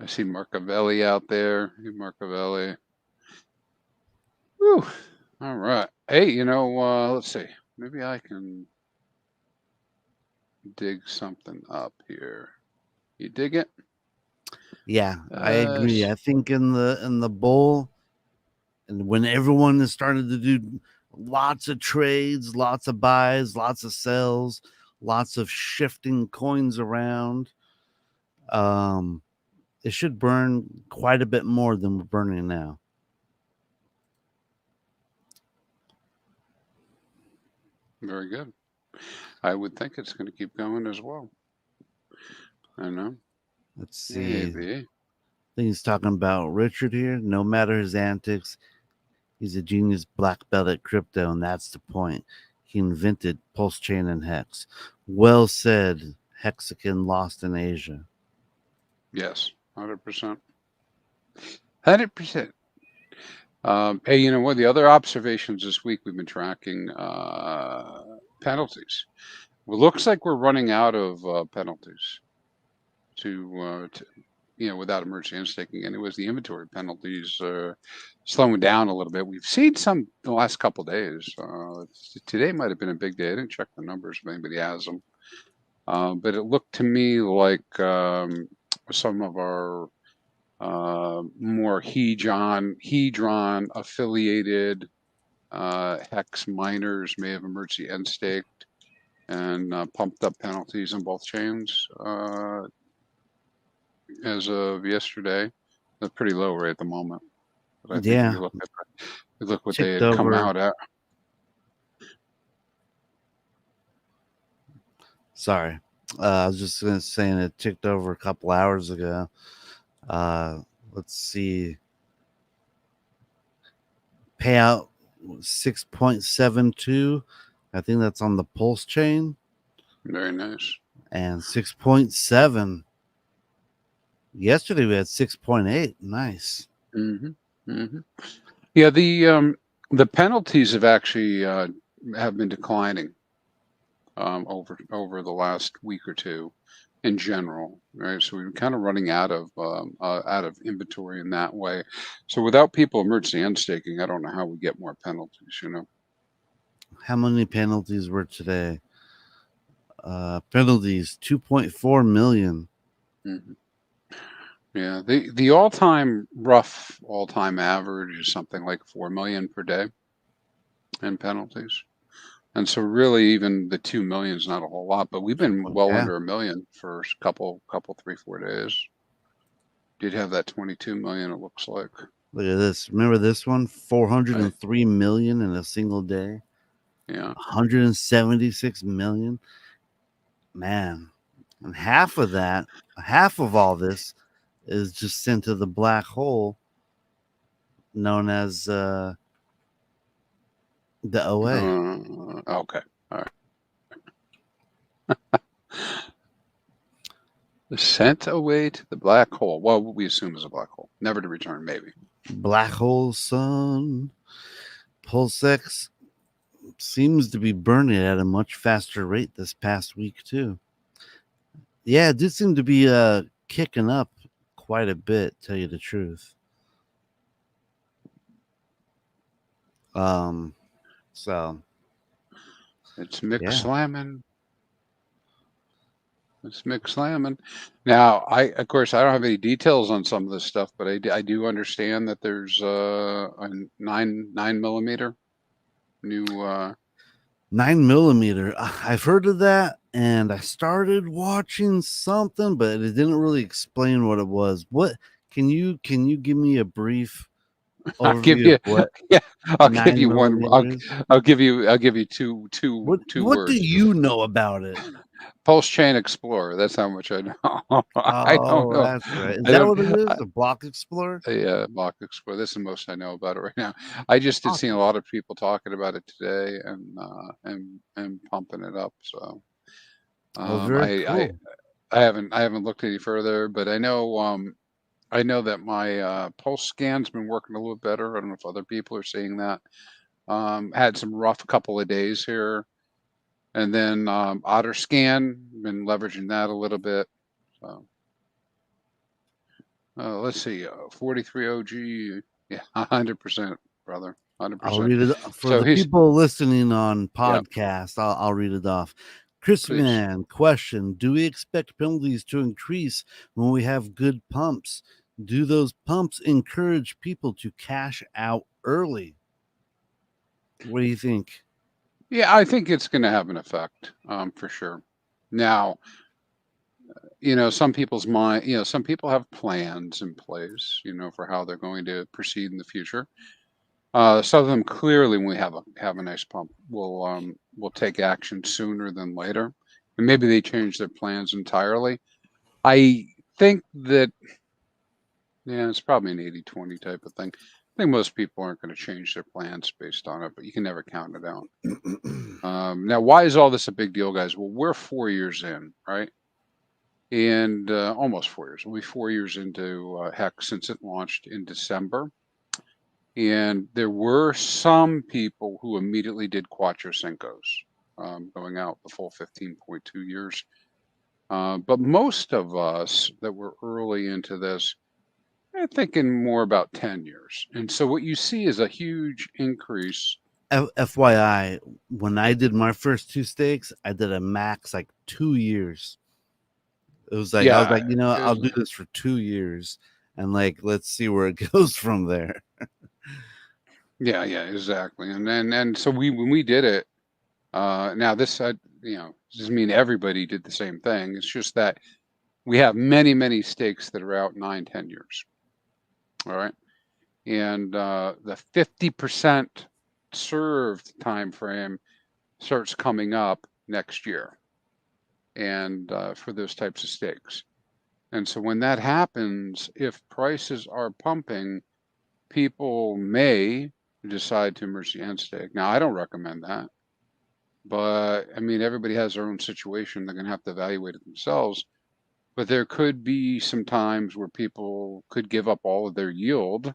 see Marcavelli out there. Marcavelli. Whew. All right. Hey, let's see. Maybe I can dig something up here. You dig it? Yeah, I agree. I think in the bull, and when everyone is starting to do lots of trades, lots of buys, lots of sells, lots of shifting coins around, it should burn quite a bit more than we're burning now. Very good. I would think it's going to keep going as well. I know. Let's see. Maybe. I think he's talking about Richard here. No matter his antics, he's a genius black belt at crypto, and that's the point. He invented pulse chain and hex. Well said, Hexagon lost in Asia. Yes, 100%. 100%. Hey, you know what? The other observations this week we've been tracking penalties. Well, looks like we're running out of penalties to without emergency end staking, and it was the inventory penalties slowing down a little bit. We've seen some the last couple of days. Today might have been a big day. I didn't check the numbers if anybody has them, but it looked to me like some of our more hedron affiliated hex miners may have emergency end staked and pumped up penalties on both chains as of yesterday. They're pretty low right at the moment. But I think if you look what they had come out at. Sorry. I was just going to say it ticked over a couple hours ago. Let's see. Payout 6.72. I think that's on the Pulse chain. Very nice. And 6.7. Yesterday we had 6.8. Nice. Yeah, the penalties have actually have been declining over the last week or two in general, right? So we're kind of running out of inventory in that way. So without people emergency end staking, I don't know how we get more penalties. How many penalties were today? Penalties 2.4 million. Yeah, the rough all-time average is something like 4 million per day in penalties. And so really even the 2 million is not a whole lot, but we've been well under a million for a couple, 3-4 days. Did have that 22 million, it looks like. Look at this. Remember this one? 403 million in a single day. Yeah. 176 million. Man. And half of all this is just sent to the black hole known as the OA. Okay. All right. Sent away to the black hole. Well, what we assume is a black hole, never to return. Maybe. Black hole sun. PulseX seems to be burning at a much faster rate this past week too. Yeah, it did seem to be kicking up quite a bit, tell you the truth. So It's Mick yeah. slamming. It's Mick slamming. Now, of course, I don't have any details on some of this stuff, but I do understand that there's a 9 millimeter new. 9 millimeter. I've heard of that, and I started watching something, but it didn't really explain what it was. What can you give me a brief I'll give overview of you, what yeah, I'll give nine you one. millimeters? I'll give you two What do words. you know about it? Pulse Chain Explorer. That's how much I know. I don't Oh, know. that's right. Is I that don't. what it is? A block explorer? Yeah, Mock Explorer. This is the most I know about it right now. I just had seen a Awesome. lot of people talking about it today and pumping it up. So Oh, um, very I I cool. I haven't looked any further, but I know that my pulse scan's been working a little better. I don't know if other people are seeing that. Had some rough couple of days here, and then Otter Scan, been leveraging that a little bit. So let's see, 43 OG, yeah, 100%, brother, I'll 100%. read it for So the he's, people listening on yeah, podcast. I'll read it off. please. ChrispyMan, question: do we expect penalties to increase when we have good pumps? Do those pumps encourage people to cash out early? What do you think? Yeah, I think it's going to have an effect, for sure. Now, some people's mind, some people have plans in place, for how they're going to proceed in the future. Some of them clearly, when we have a nice pump, will take action sooner than later, and maybe they change their plans entirely. I think that, yeah, it's probably an 80-20 type of thing. I think most people aren't going to change their plans based on it, but you can never count it out. Now, why is all this a big deal, guys? Well, we're 4 years in, right? And almost 4 years. We'll be 4 years into HEX since it launched in December. And there were some people who immediately did Quattro Cincos, going out the full 15.2 years. But most of us that were early into this are thinking more about 10 years. And so what you see is a huge increase. FYI, when I did my first two stakes, I did a max like 2 years. It was like I was Yeah, like, I'll do this for 2 years, and like let's see where it goes from there. yeah, exactly. And so when we did it, now this, doesn't mean everybody did the same thing. It's just that we have many, many stakes that are out 9-10 years. All right. And the 50% served time frame starts coming up next year, and for those types of stakes. And so when that happens, if prices are pumping, people may decide to merge the end stake. Now, I don't recommend that, but I mean, everybody has their own situation. They're going to have to evaluate it themselves. But there could be some times where people could give up all of their yield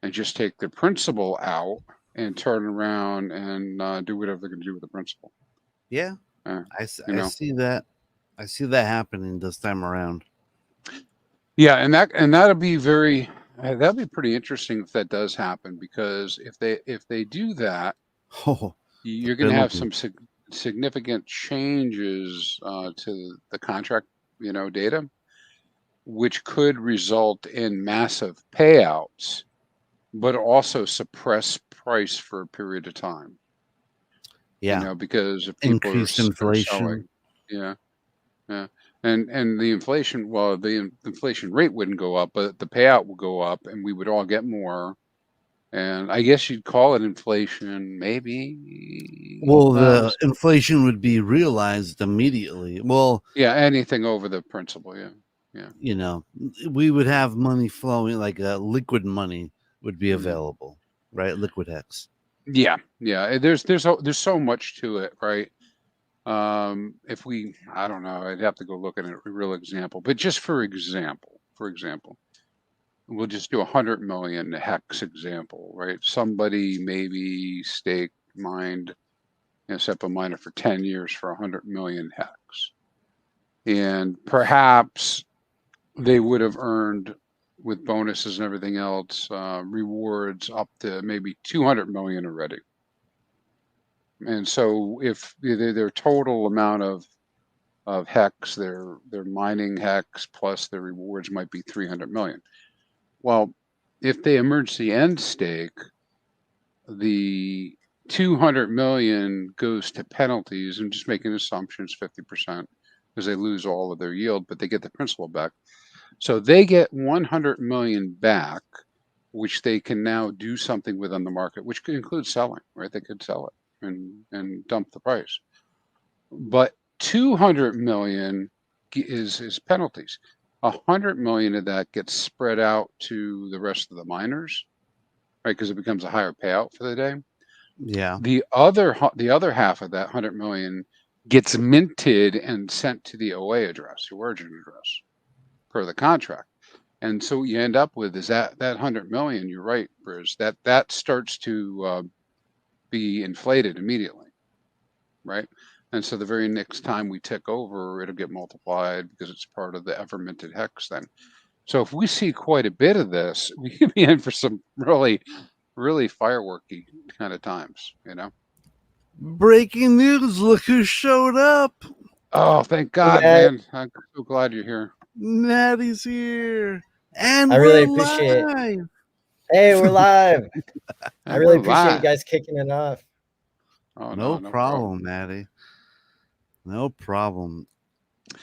and just take their principal out and turn around and do whatever they're going to do with the principal. Yeah, Uh, I you know, see that. I see that happening this time around. yeah, and that'll be pretty interesting if that does happen, because if they do that, Oh, the you're going to have penalty. some significant changes to the contract, data, which could result in massive payouts, but also suppress price for a period of time. Yeah, Because if people increased are inflation. selling, yeah, yeah, and the inflation, well, the inflation rate wouldn't go up, but the payout would go up, and we would all get more. And I guess you'd call it inflation, maybe. Well, the inflation would be realized immediately. Well, Yeah, anything over the principal, yeah, yeah. we would have money flowing, like liquid money would be Mhm. available, right? Liquid Hex. Yeah, yeah. There's so much to it, right? If we, I don't know, I'd have to go look at a real example, but just for example, we'll just do 100 million hex example, right? Somebody maybe staked mined, set up a miner for 10 years for 100 million hex. And perhaps they would have earned, with bonuses and everything else, rewards up to maybe 200 million already. And so if their total amount of hex, their mining hex plus their rewards might be 300 million. Well, if they emergency end stake, the 200 million goes to penalties. I'm just making assumptions, 50%, because they lose all of their yield, but they get the principal back. So they get 100 million back, which they can now do something with on the market, which could include selling, right? They could sell it and dump the price. But 200 million is penalties. 100 million of that gets spread out to the rest of the miners, right? Because it becomes a higher payout for the day. Yeah. The other half of that 100 million gets minted and sent to the OA address, the origin address, per the contract. And so what you end up with is that 100 million. You're right, Briz. That starts to be inflated immediately, right? And so the very next time we tick over, it'll get multiplied because it's part of the ever minted hex then. So if we see quite a bit of this, we could be in for some really, really fireworky kind of times, Breaking news! Look who showed up. Oh, thank Hey God, guys, man. I'm so glad you're here. Maddie's here, and I we're really appreciate. live. Hey, we're live. I And really we're appreciate you live. guys kicking it off. Oh, No no problem, Maddie. No problem.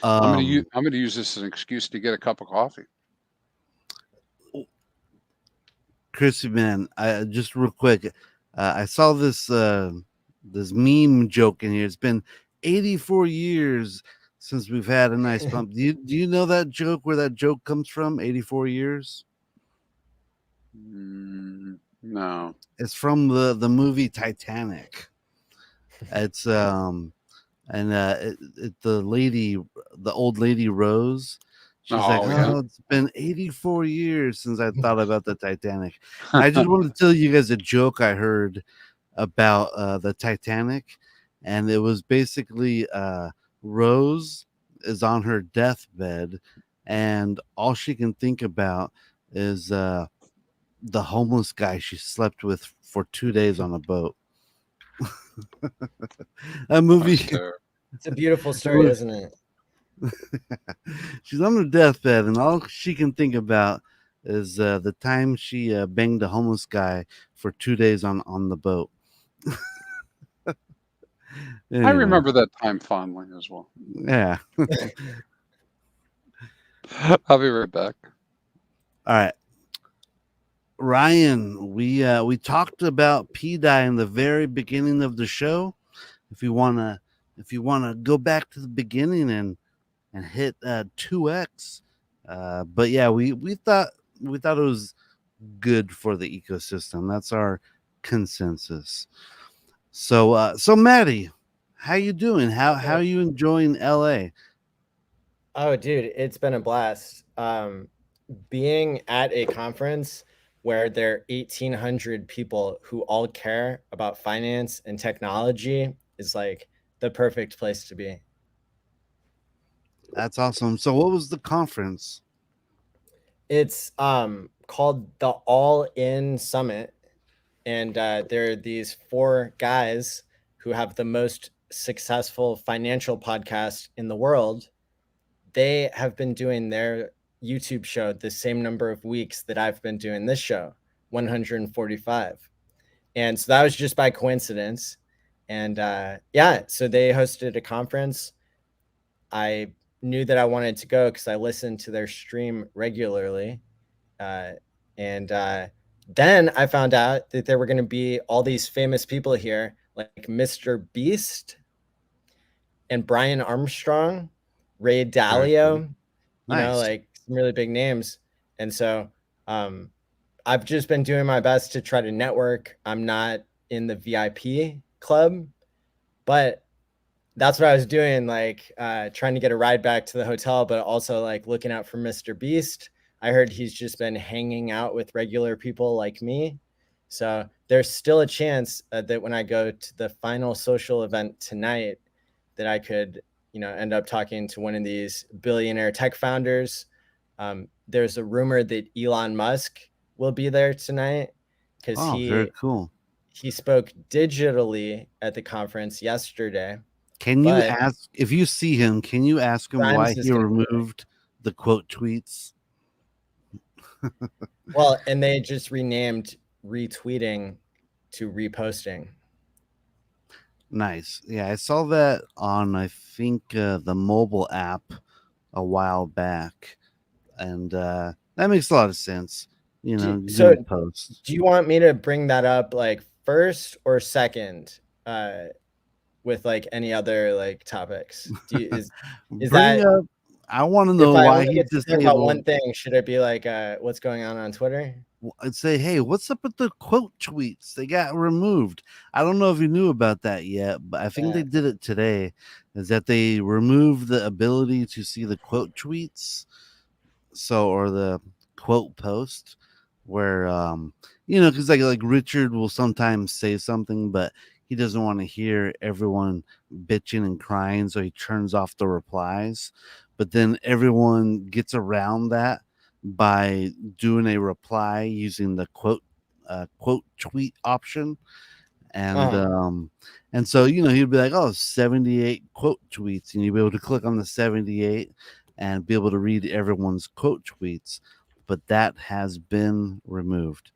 I'm gonna use this as an excuse to get a cup of coffee. ChrispyMan, I just real quick, I saw this meme joke in here. It's been 84 years since we've had a nice pump. Do you know that joke, where that joke comes from? 84 years. No. It's from the movie Titanic. It's and the old lady Rose. She's like, Oh, yeah. oh, it's been 84 years since I thought about the Titanic. I just wanted to tell you guys a joke I heard about the Titanic, and it was basically Rose is on her deathbed, and all she can think about is the homeless guy she slept with for 2 days on a boat. That movie. It's a beautiful story, isn't it? She's on her deathbed, and all she can think about is the time she banged a homeless guy for 2 days on the boat. Anyway, I remember that time fondly as well. yeah. I'll be right back. All right, Ryan. We talked about PDI in the very beginning of the show. If you wanna go back to the beginning and hit 2x, but yeah, we thought it was good for the ecosystem. That's our consensus. So Maddie, how you doing? How are you enjoying LA? Oh, dude, it's been a blast. Being at a conference where there are 1,800 people who all care about finance and technology is like the perfect place to be. That's awesome. So what was the conference? It's called the All In Summit, and there are these 4 guys who have the most successful financial podcast in the world. They have been doing their YouTube show the same number of weeks that I've been doing this show, 145. And so that was just by coincidence. And yeah, so they hosted a conference. I knew that I wanted to go because I listened to their stream regularly. And then I found out that there were going to be all these famous people here, like Mr. Beast and Brian Armstrong, Ray Dalio, Nice. like some really big names. And so I've just been doing my best to try to network. I'm not in the VIP club, but that's what I was doing, like trying to get a ride back to the hotel, but also like looking out for Mr. Beast. I heard he's just been hanging out with regular people like me. So there's still a chance that when I go to the final social event tonight, that I could, end up talking to one of these billionaire tech founders. There's a rumor that Elon Musk will be there tonight because Oh, very cool. he spoke digitally at the conference yesterday. Can you But ask if you see him? Can you ask him why Grimes is he going to be removed the quote tweets? well, and they just renamed retweeting to reposting. Nice. Yeah, I saw that on I think the mobile app a while back, and that makes a lot of sense. So doing posts. do you want me to bring that up like first or second with like any other like topics? Is Bring that up. I want to if know I why only he get to talk about one disabled. thing, should it be like what's going on Twitter? I'd say, hey, what's up with the quote tweets? They got removed. I don't know if you knew about that yet, but I think they did it today. Is that they removed the ability to see the quote tweets, or the quote post, where because like Richard will sometimes say something, but he doesn't want to hear everyone bitching and crying, so he turns off the replies. But then everyone gets around that by doing a reply using the quote tweet option. And and so he'd be like, oh, 78 quote tweets, and you'd be able to click on the 78 and be able to read everyone's quote tweets, but that has been removed.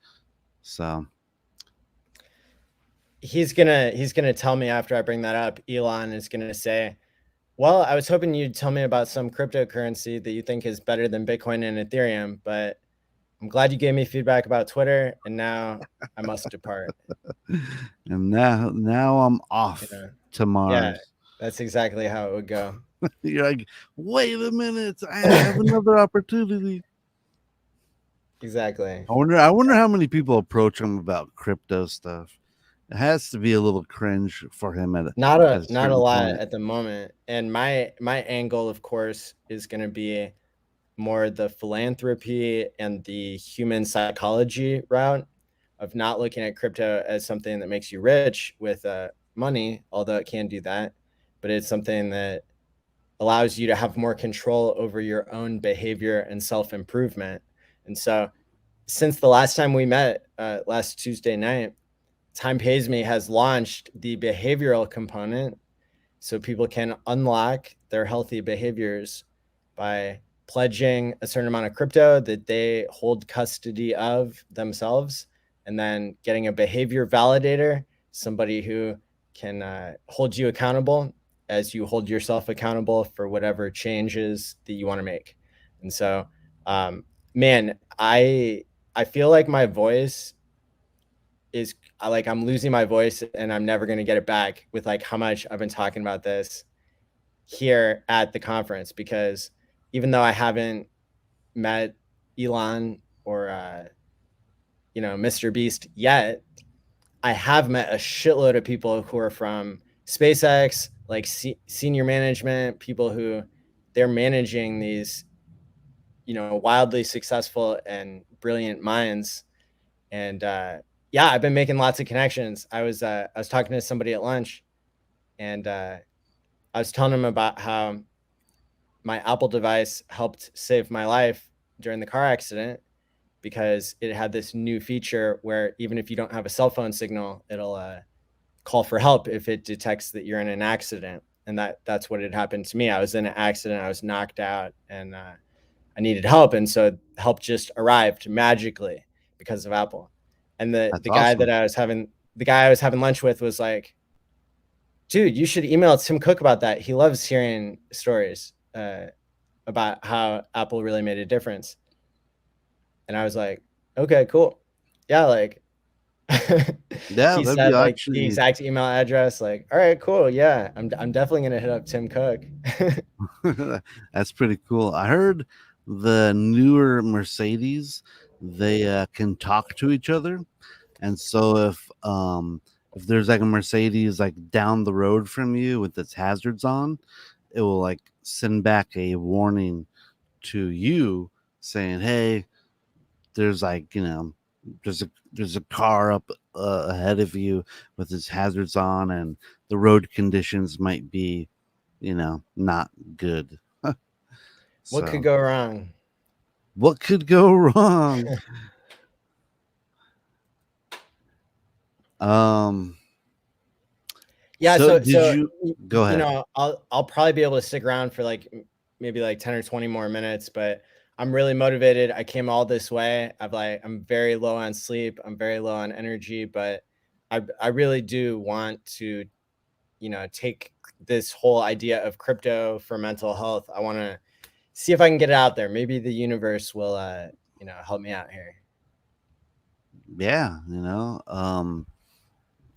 So he's gonna tell me after I bring that up. Elon is gonna say, well, I was hoping you'd tell me about some cryptocurrency that you think is better than Bitcoin and Ethereum, but I'm glad you gave me feedback about Twitter, and now I must depart. And now I'm off to Mars. Yeah, that's exactly how it would go. You're like, wait a minute, I have another opportunity. Exactly. I wonder how many people approach him about crypto stuff. It has to be a little cringe for him at not a lot point. at the moment. And my angle, of course, is going to be more the philanthropy and the human psychology route of not looking at crypto as something that makes you rich with money, although it can do that, but it's something that allows you to have more control over your own behavior and self-improvement. And so since the last time we met last Tuesday night, Time Pays Me has launched the behavioral component so people can unlock their healthy behaviors by pledging a certain amount of crypto that they hold custody of themselves, and then getting a behavior validator, somebody who can hold you accountable as you hold yourself accountable for whatever changes that you want to make. And so, man, I feel like my voice is like I'm losing my voice and I'm never going to get it back with like how much I've been talking about this here at the conference, because even though I haven't met Elon or Mr. Beast yet, I have met a shitload of people who are from SpaceX, like senior management, people who they're managing these wildly successful and brilliant minds. And yeah, I've been making lots of connections. I was talking to somebody at lunch, and I was telling him about how my Apple device helped save my life during the car accident, because it had this new feature where even if you don't have a cell phone signal, it'll call for help if it detects that you're in an accident. And that's what had happened to me. I was in an accident, I was knocked out, and I needed help. And so help just arrived magically because of Apple. And the guy awesome. that I was having lunch with was like, dude, you should email Tim Cook about that. He loves hearing stories about how Apple really made a difference. And I was like, okay, cool. Yeah, like Yeah, he said like the exact email address, like, all right, cool. Yeah, I'm definitely gonna hit up Tim Cook. That's pretty cool. I heard the newer Mercedes, they can talk to each other. And so if if there's like a Mercedes like down the road from you with its hazards on, it will like send back a warning to you saying, "Hey, there's like, there's a car up ahead of you with its hazards on, and the road conditions might be, not good." What could So go wrong? what could go wrong? um Yeah, so so did so you go ahead? I'll probably be able to stick around for like maybe like 10 or 20 more minutes, but I'm really motivated. I came all this way. I'm very low on sleep. I'm very low on energy, but I really do want to, take this whole idea of crypto for mental health. I want to see if I can get it out there. Maybe the universe will help me out here. Yeah,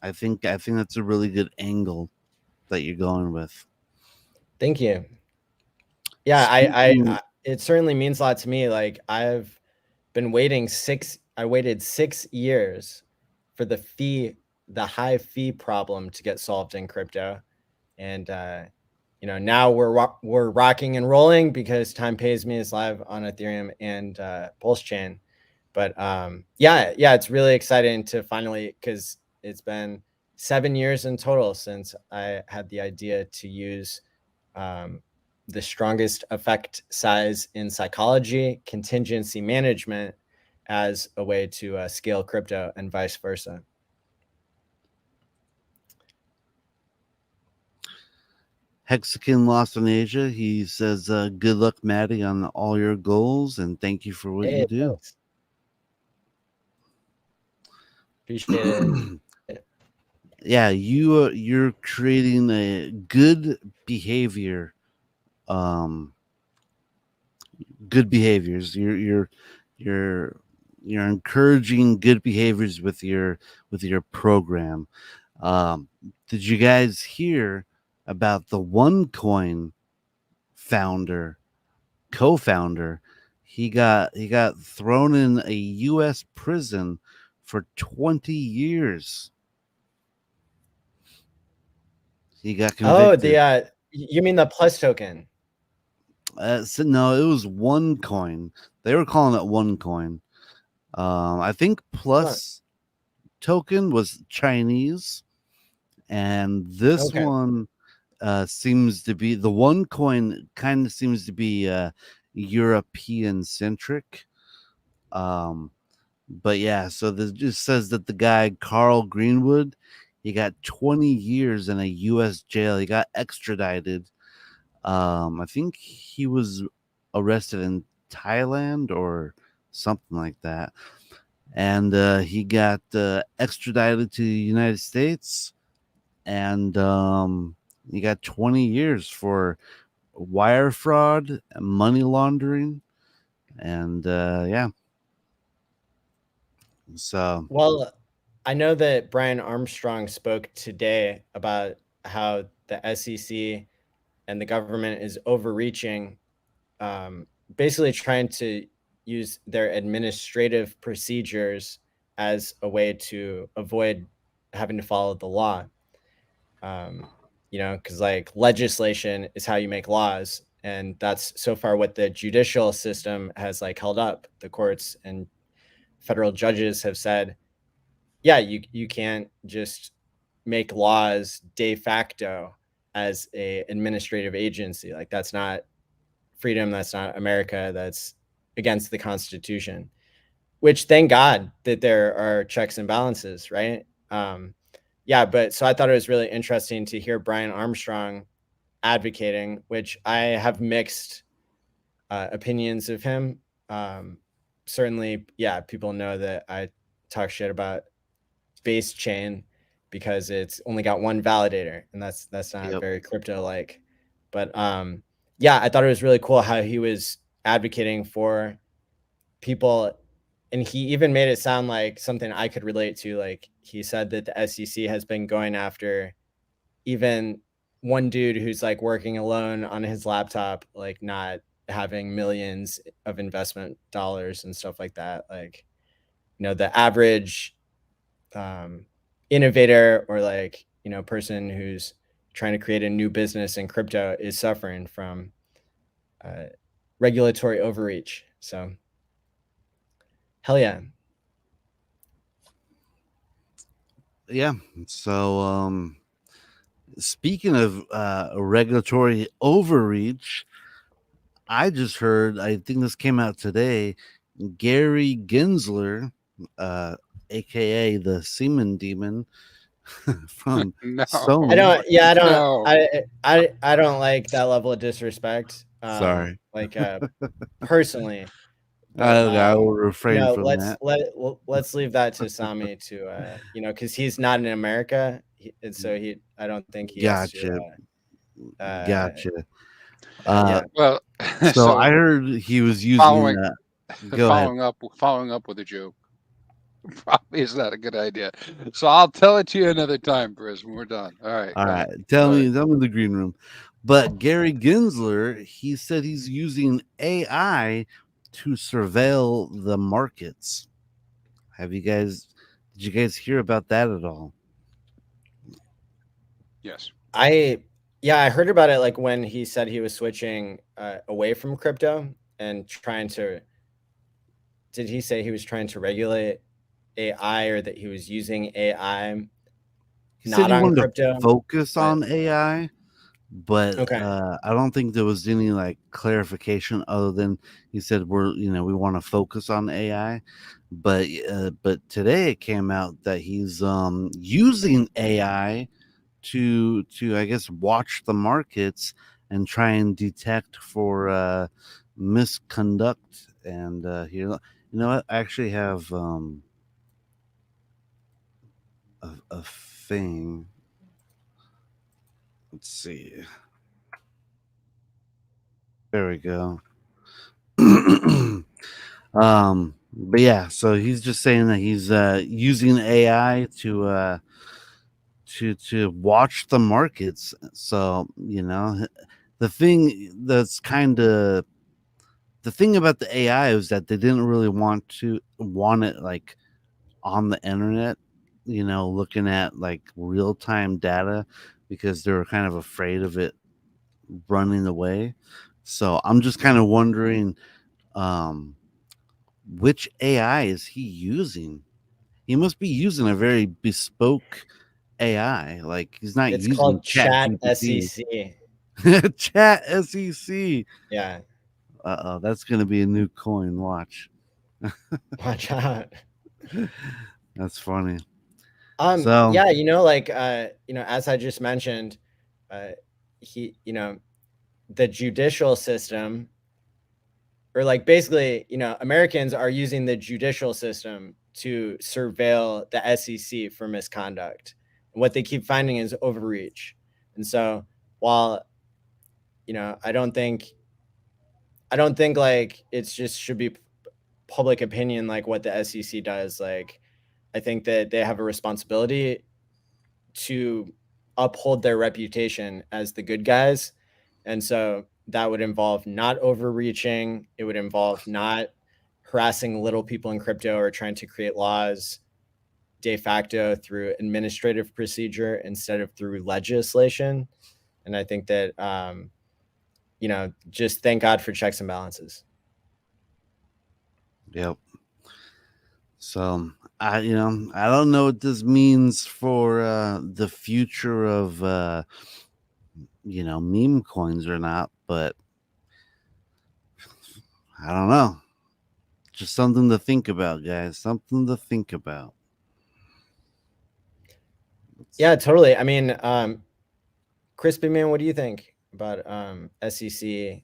I think that's a really good angle that you're going with. Thank you. Yeah, Speaking it certainly means a lot to me. Like I've been I waited 6 years for the high fee problem to get solved in crypto. And, now we're rocking and rolling because Time Pays Me is live on Ethereum and Pulse Chain. But yeah, it's really exciting to finally, because it's been 7 years in total since I had the idea to use um, the strongest effect size in psychology, contingency management, as a way to scale crypto and vice versa. Hexagon Lost in Asia, he says, good luck, Maddie, on all your goals, and thank you for what you Hey, do. thanks. Appreciate it. Yeah, you're creating a good behavior, um good behaviors. You're you're encouraging good behaviors with your program. um did you guys hear about the OneCoin founder, co-founder? He got thrown in a US prison for 20 years. He got Oh, convicted. you mean the Plus token? So no, it was OneCoin. They were calling it OneCoin. I think Huh. Plus token was Chinese, and this Okay. one seems to be the OneCoin. Kind of seems to be European centric. Um, but yeah, so this just says that the guy Carl Greenwood, he got 20 years in a U.S. jail. He got extradited. I think he was arrested in Thailand or something like that, and he got extradited to the United States, and he got 20 years for wire fraud, money laundering, and yeah. So Well, I know that Brian Armstrong spoke today about how the SEC and the government is overreaching, um, basically trying to use their administrative procedures as a way to avoid having to follow the law. Um, because like legislation is how you make laws, and that's so far what the judicial system has like held up. The courts and federal judges have said, yeah, you can't just make laws de facto as a administrative agency. Like that's not freedom, that's not America, that's against the Constitution. Which thank God that there are checks and balances, right? Yeah, but so I thought it was really interesting to hear Brian Armstrong advocating, which I have mixed opinions of him. Certainly, yeah, people know that I talk shit about base chain because it's only got one validator, and that's not yep, very crypto like. But yeah, I thought it was really cool how he was advocating for people, and he even made it sound like something I could relate to. Like he said that the SEC has been going after even one dude who's like working alone on his laptop, like not having millions of investment dollars and stuff like that. Like, the average um, innovator or like, person who's trying to create a new business in crypto is suffering from regulatory overreach. So hell yeah. Yeah. So speaking of regulatory overreach, I just heard, I think this came out today, Gary Gensler, aka the Semen Demon from No, I Sony. don't, yeah, no. I don't like that level of disrespect. Sorry. Like, personally, but, I will refrain from let's that. let's leave that to Sami to, cause he's not in America. And so I don't think he has to, Gotcha. uh, Gotcha. yeah. Well, So I so heard he was using. following Go ahead. following up with a joke probably is not a good idea. So I'll tell it to you another time, Briz, when we're done. All right, All go right, ahead. tell Go ahead. me the green room. But Gary Gensler, he said he's using AI to surveil the markets. Did you guys hear about that at all? Yes. Yeah, I heard about it like when he said he was switching away from crypto and trying to. Did he say he was trying to regulate AI or that he was using AI He said not he on wanted to crypto? focus But on AI, but okay, I don't think there was any like clarification other than he said we want to focus on AI. But today it came out that he's using AI to I guess watch the markets and try and detect for misconduct. And here, you know what? I actually have a thing. Let's see. There we go. But yeah, so he's just saying that he's using AI to watch the markets. So the thing that's kind of the thing about the AI is that they didn't really want it like on the internet, looking at like real time data because they were kind of afraid of it running away. So I'm just kind of wondering, um, which AI is he using? He must be using a very bespoke AI. Like he's not it's using called Chat Chat GPT. SEC. Chat SEC. Yeah, That's gonna be a new coin. Watch. watch out. That's funny. So Yeah, like as I just mentioned, uh, the judicial system, or like basically, Americans are using the judicial system to surveil the SEC for misconduct. And what they keep finding is overreach. And so while, I don't think like it's just should be public opinion like what the SEC does. Like I think that they have a responsibility to uphold their reputation as the good guys. And so that would involve not overreaching. It would involve not harassing little people in crypto or trying to create laws de facto through administrative procedure instead of through legislation. And I think that, just thank God for checks and balances. yep. So I don't know what this means for the future of meme coins or not, but I don't know. Just something to think about, guys. Something to think about. Yeah, totally. I mean, ChrispyMan, what do you think about SEC,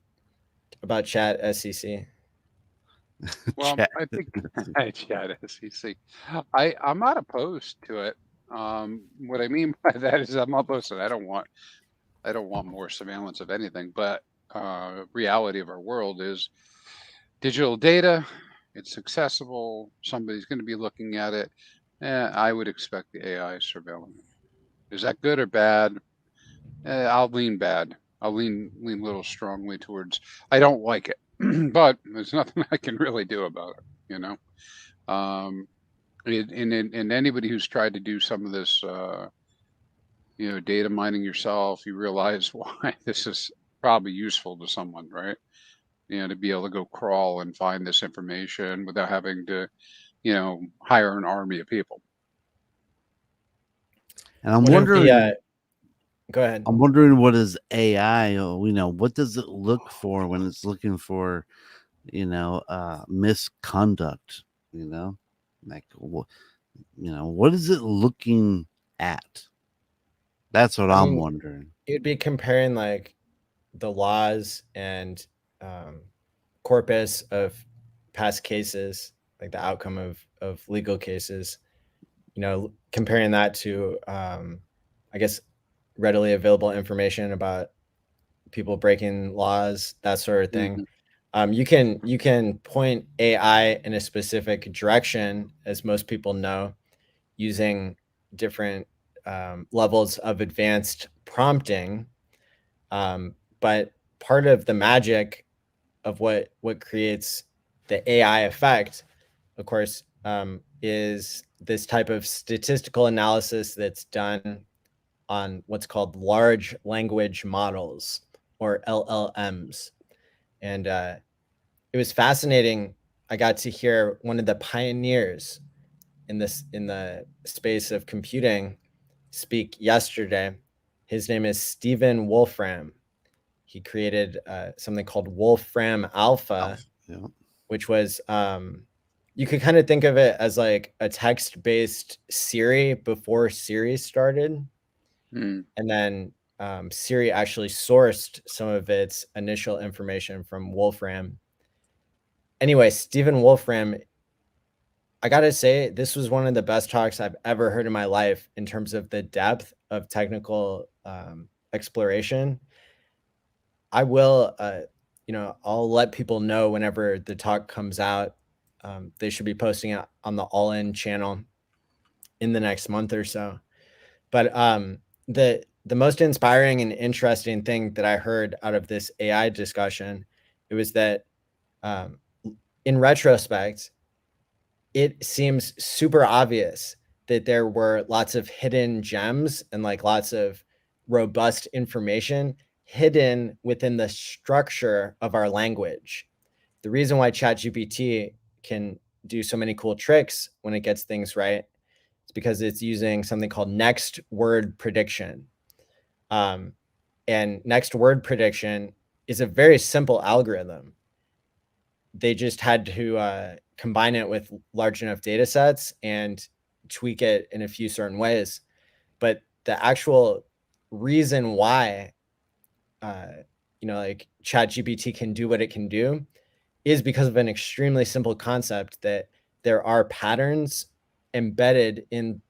about Chat SEC? Well, Chat. I think chat SEC. I'm not opposed to it. What I mean by that is I'm not opposed to it. I don't want more surveillance of anything, but reality of our world is digital data. It's accessible. Somebody's going to be looking at it. I would expect the AI surveillance. Is that good or bad? I'll lean bad. I'll lean a little strongly towards. I don't like it, but there's nothing I can really do about it. You know. Um, And anybody who's tried to do some of this, data mining yourself, you realize why this is probably useful to someone, right? To be able to go crawl and find this information without having to, hire an army of people. And I'm One of the wondering, go ahead. I'm wondering what is AI? What does it look for when it's looking for, misconduct? Like, what is it looking at? That's what I I'm mean, wondering. you'd be comparing like the laws and corpus of past cases, like the outcome of legal cases, comparing that to I guess readily available information about people breaking laws, that sort of thing. Mhm. You can point AI in a specific direction, as most people know, using different levels of advanced prompting. But part of the magic of what creates the AI effect, of course, is this type of statistical analysis that's done on what's called large language models, or LLMs. And it was fascinating. I got to hear one of the pioneers in the space of computing speak yesterday. His name is Stephen Wolfram. He created something called Wolfram Alpha, Yeah. which was you could kind of think of it as like a text-based Siri before Siri started. Mm. And then Siri actually sourced some of its initial information from Wolfram. Anyway, Stephen Wolfram, I gotta say, this was one of the best talks I've ever heard in my life in terms of the depth of technical exploration. I will, I'll let people know whenever the talk comes out. They should be posting it on the All In channel in the next month or so. But the most inspiring and interesting thing that I heard out of this AI discussion, it was that um, in retrospect, it seems super obvious that there were lots of hidden gems and like lots of robust information hidden within the structure of our language. The reason why ChatGPT can do so many cool tricks when it gets things right is because it's using something called next word prediction. Um, and next word prediction is a very simple algorithm. They just had to combine it with large enough data sets and tweak it in a few certain ways. But the actual reason why, like ChatGPT can do what it can do is because of an extremely simple concept that there are patterns embedded in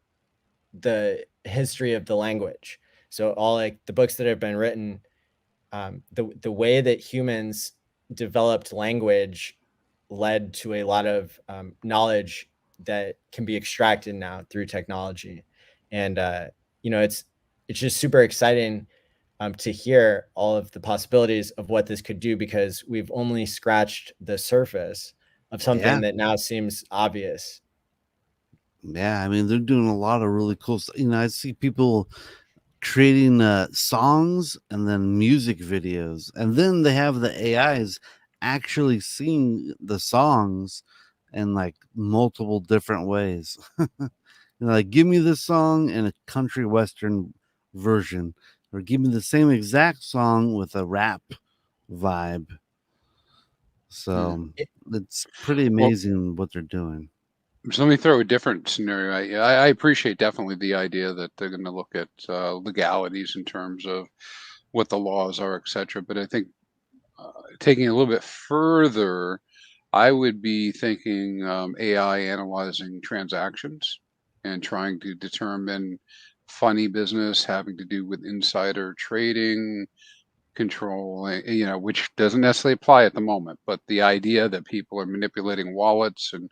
the history of the language. So all like the books that have been written, the way that humans developed language led to a lot of knowledge that can be extracted now through technology. And it's just super exciting to hear all of the possibilities of what this could do, because we've only scratched the surface of something Yeah. that now seems obvious. Yeah. I mean, they're doing a lot of really cool stuff. I see people creating songs and then music videos, and then they have the AIs actually sing the songs in like multiple different ways. Like, give me this song in a country western version, or give me the same exact song with a rap vibe. So It- it's pretty Well, amazing what they're doing. so let me throw a different scenario. I appreciate definitely the idea that they're going to look at legalities in terms of what the laws are, et cetera. But I think taking it a little bit further, I would be thinking AI analyzing transactions and trying to determine funny business having to do with insider trading control, which doesn't necessarily apply at the moment, but the idea that people are manipulating wallets and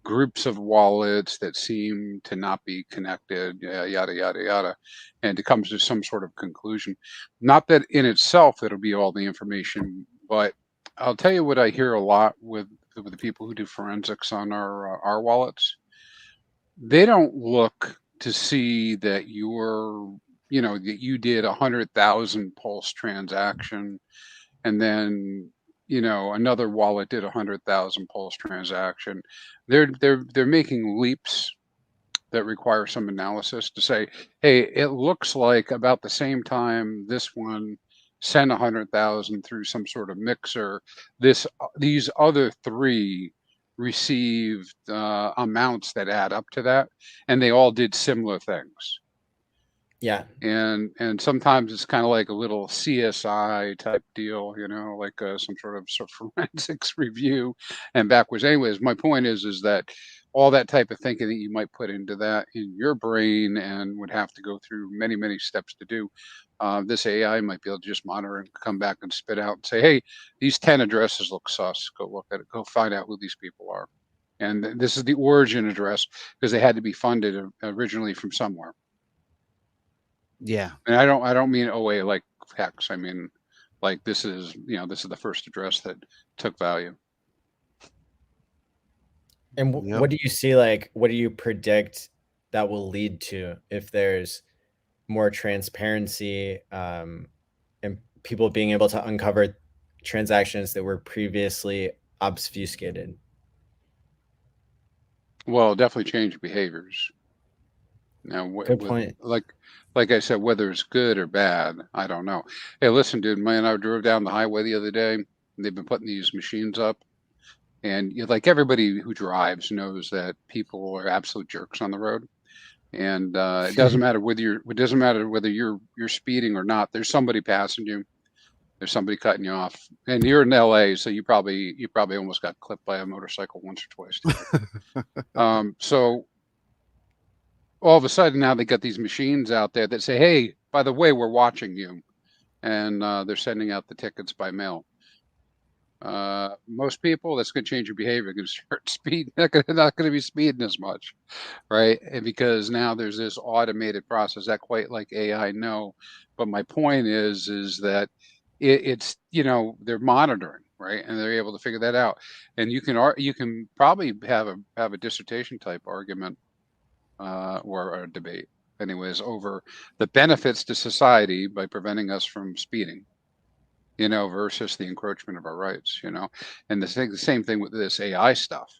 groups of wallets that seem to not be connected, yada, yada, yada, and it comes to some sort of conclusion. Not that in itself it'll be all the information, but I'll tell you what I hear a lot with the people who do forensics on our wallets. they don't look to see that that you did 100,000 Pulse transaction, and then another wallet did 100,000 Pulse transaction. They're making leaps that require some analysis to say, hey, it looks like about the same time this one sent 100,000 through some sort of mixer, these other three received amounts that add up to that, and they all did similar things. Yeah. And sometimes it's kind of like a little CSI type deal, like some sort of forensics review and backwards. Anyways, my point is that all that type of thinking that you might put into that in your brain and would have to go through many, many steps to do. This AI might be able to just monitor and come back and spit out and say, hey, these 10 addresses look sus. Go look at it. Go find out who these people are. And this is the origin address because they had to be funded originally from somewhere. Yeah. And I don't mean OA like hex. I mean, like this is the first address that took value. And Yep. what do you see, like, what do you predict that will lead to if there's more transparency, and people being able to uncover transactions that were previously obfuscated? Well, definitely change behaviors. Now, Good point. like I said, whether it's good or bad, I don't know. Hey, listen, dude, man, I drove down the highway the other day, and they've been putting these machines up, and like everybody who drives knows that people are absolute jerks on the road. And it doesn't matter whether you're speeding or not. There's somebody passing you. There's somebody cutting you off, and you're in LA, so you probably almost got clipped by a motorcycle once or twice. So all of a sudden now they got these machines out there that say, "Hey, by the way, we're watching you," and they're sending out the tickets by mail. Most people, that's going to change your behavior. You're going to start speeding. Not going to be speeding as much, right? And because now there's this automated process, that quite like AI, no. But my point is that it's they're monitoring, right, and they're able to figure that out. And you can probably have a dissertation type argument or a debate, anyways, over the benefits to society by preventing us from speeding, versus the encroachment of our rights, and the same thing with this AI stuff.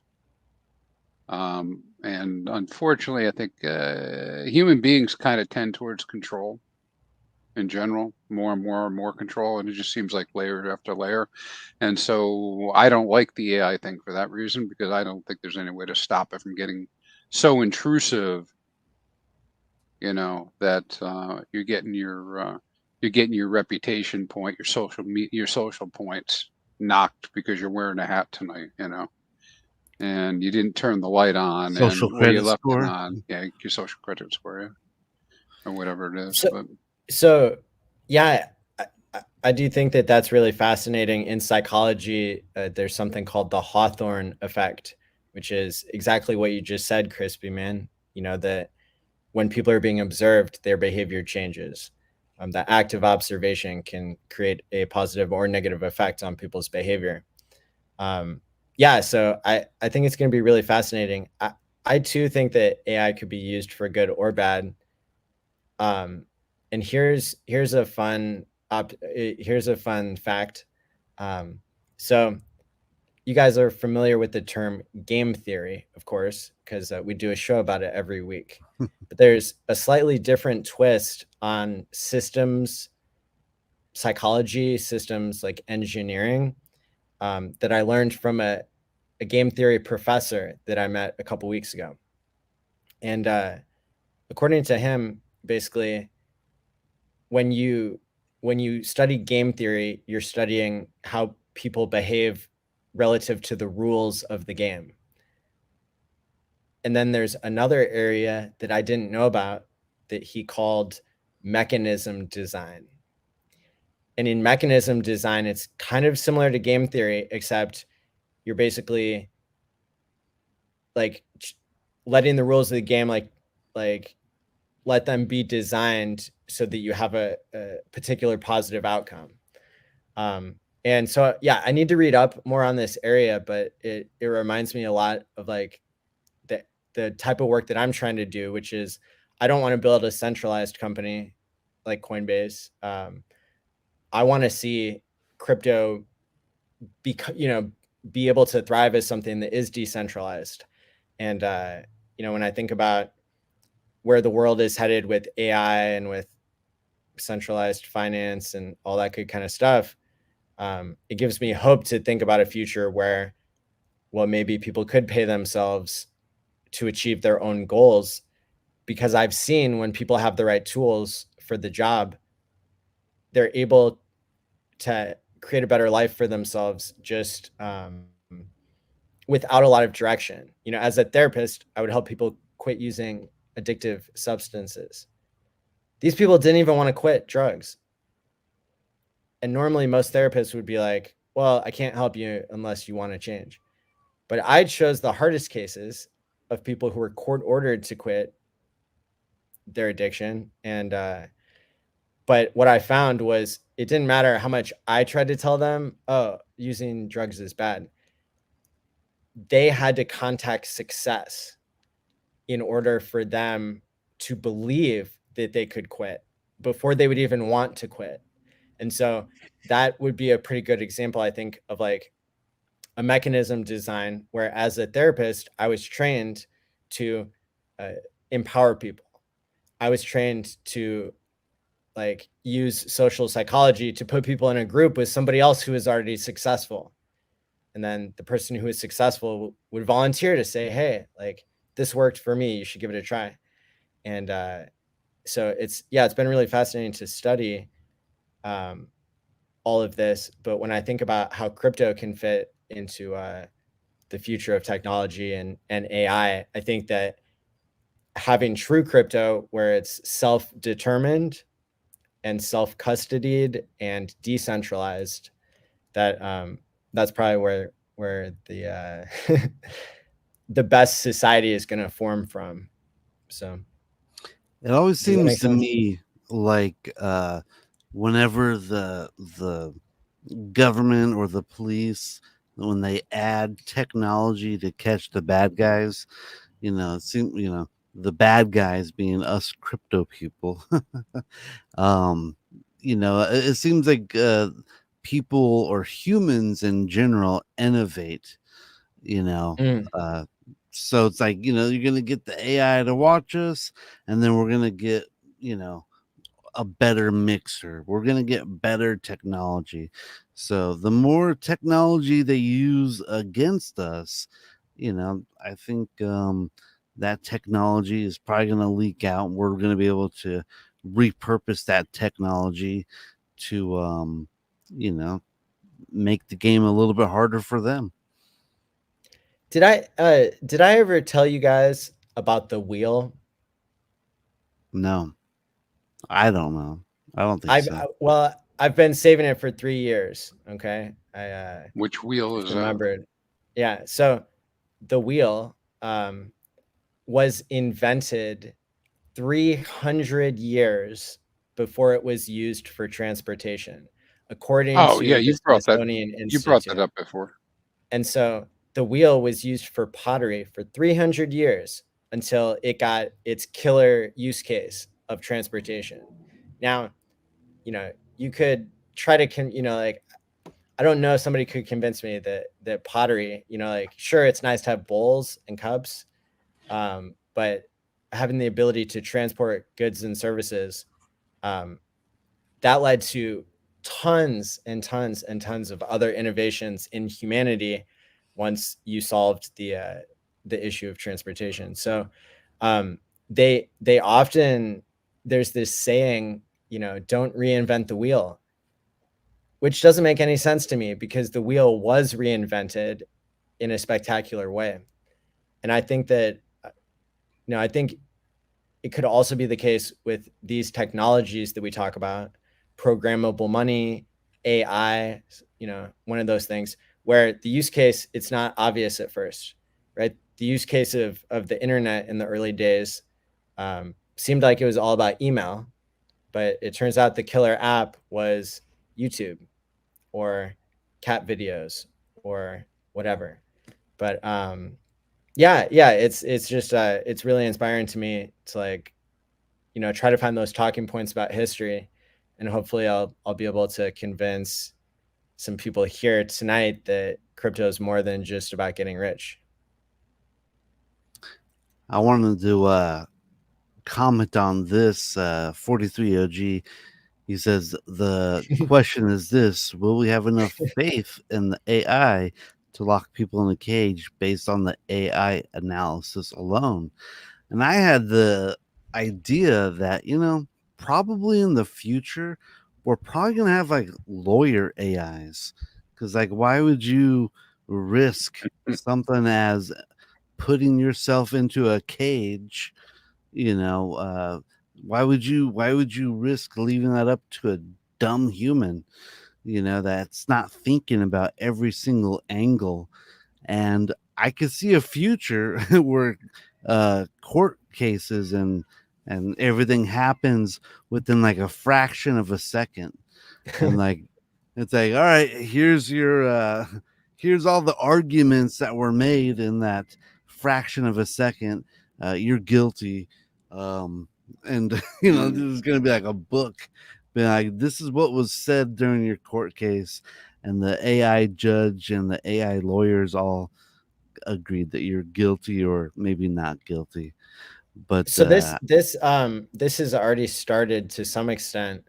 And unfortunately, I think human beings kind of tend towards control in general, more and more and more control, and it just seems like layer after layer. And so I don't like the AI thing for that reason, because I don't think there's any way to stop it from getting so intrusive, that you're getting your reputation point, your social points knocked because you're wearing a hat tonight, and you didn't turn the light on, Social or you credit left it score. on. Yeah, your social credit score, yeah, or whatever it is. So yeah, I do think that that's really fascinating. In psychology, there's something called the Hawthorne effect, which is exactly what you just said, ChrispyMan. That when people are being observed, their behavior changes. That active observation can create a positive or negative effect on people's behavior. Yeah, so I think it's going to be really fascinating. I too think that AI could be used for good or bad. And here's a fun fact. So you guys are familiar with the term game theory, of course, because we do a show about it every week. But there's a slightly different twist on systems psychology, systems like engineering, that I learned from a game theory professor that I met a couple weeks ago. And according to him, basically, when you study game theory, you're studying how people behave relative to the rules of the game. And then there's another area that I didn't know about that he called mechanism design. And in mechanism design, it's kind of similar to game theory, except you're basically like letting the rules of the game, like let them be designed so that you have a particular positive outcome. And so, yeah, I need to read up more on this area, but it reminds me a lot of like the type of work that I'm trying to do, which is I don't want to build a centralized company like Coinbase. I want to see crypto be able to thrive as something that is decentralized. And when I think about where the world is headed with AI and with centralized finance and all that good kind of stuff, it gives me hope to think about a future where, well, maybe people could pay themselves to achieve their own goals, because I've seen when people have the right tools for the job, they're able to create a better life for themselves just without a lot of direction. As a therapist, I would help people quit using addictive substances. These people didn't even want to quit drugs. And normally most therapists would be like, well, I can't help you unless you want to change. But I chose the hardest cases of people who were court ordered to quit their addiction. And but what I found was it didn't matter how much I tried to tell them, oh, using drugs is bad. They had to contact success in order for them to believe that they could quit before they would even want to quit. And so that would be a pretty good example, I think, of like a mechanism design where, as a therapist, I was trained to empower people. I was trained to like use social psychology to put people in a group with somebody else who is already successful. And then the person who is successful would volunteer to say, hey, like this worked for me, you should give it a try. And so it's been really fascinating to study all of this. But when I think about how crypto can fit into the future of technology and AI, I think that having true crypto where it's self-determined and self-custodied and decentralized, that's probably where the the best society is going to form from. So it always does that make seems to sense? me like whenever the government or the police, when they add technology to catch the bad guys, it seems, the bad guys being us crypto people. It seems like people or humans in general innovate, Mm. so it's like, you're going to get the AI to watch us, and then we're going to get, a better mixer. We're going to get better technology. So the more technology they use against us, I think that technology is probably going to leak out. And we're going to be able to repurpose that technology to, make the game a little bit harder for them. Did I ever tell you guys about the wheel? No, I don't know. I don't think so. I've been saving it for 3 years. Okay. I Which wheel just is that? remembered. Yeah. So the wheel was invented 300 years before it was used for transportation, according Oh yeah, to the Smithsonian you brought that Institute. up before. And so the wheel was used for pottery for 300 years until it got its killer use case of transportation. Now, you could try to, like, I don't know if somebody could convince me that pottery, like, sure, it's nice to have bowls and cups, but having the ability to transport goods and services, that led to tons and tons and tons of other innovations in humanity once you solved the issue of transportation. So they often, there's this saying, don't reinvent the wheel, which doesn't make any sense to me because the wheel was reinvented in a spectacular way. And I think that, I think it could also be the case with these technologies that we talk about, programmable money, AI, one of those things where the use case, it's not obvious at first, right? The use case of the internet in the early days seemed like it was all about email, but it turns out the killer app was YouTube or cat videos or whatever. But Yeah, it's just it's really inspiring to me to like, try to find those talking points about history, and hopefully I'll be able to convince some people here tonight that crypto is more than just about getting rich. I wanted to comment on this 43 OG. He says the question is this: will we have enough faith in the AI to lock people in a cage based on the AI analysis alone? And I had the idea that, probably in the future, we're probably going to have like lawyer AIs. Because, like, why would you risk something as putting yourself into a cage? You know, why would you risk leaving that up to a dumb human? That's not thinking about every single angle. And I could see a future where court cases and everything happens within like a fraction of a second, and like it's like, all right, here's all the arguments that were made in that fraction of a second. You're guilty. And this is gonna be like a book, being like, this is what was said during your court case, and the AI judge and the AI lawyers all agreed that you're guilty or maybe not guilty. But So this has already started to some extent.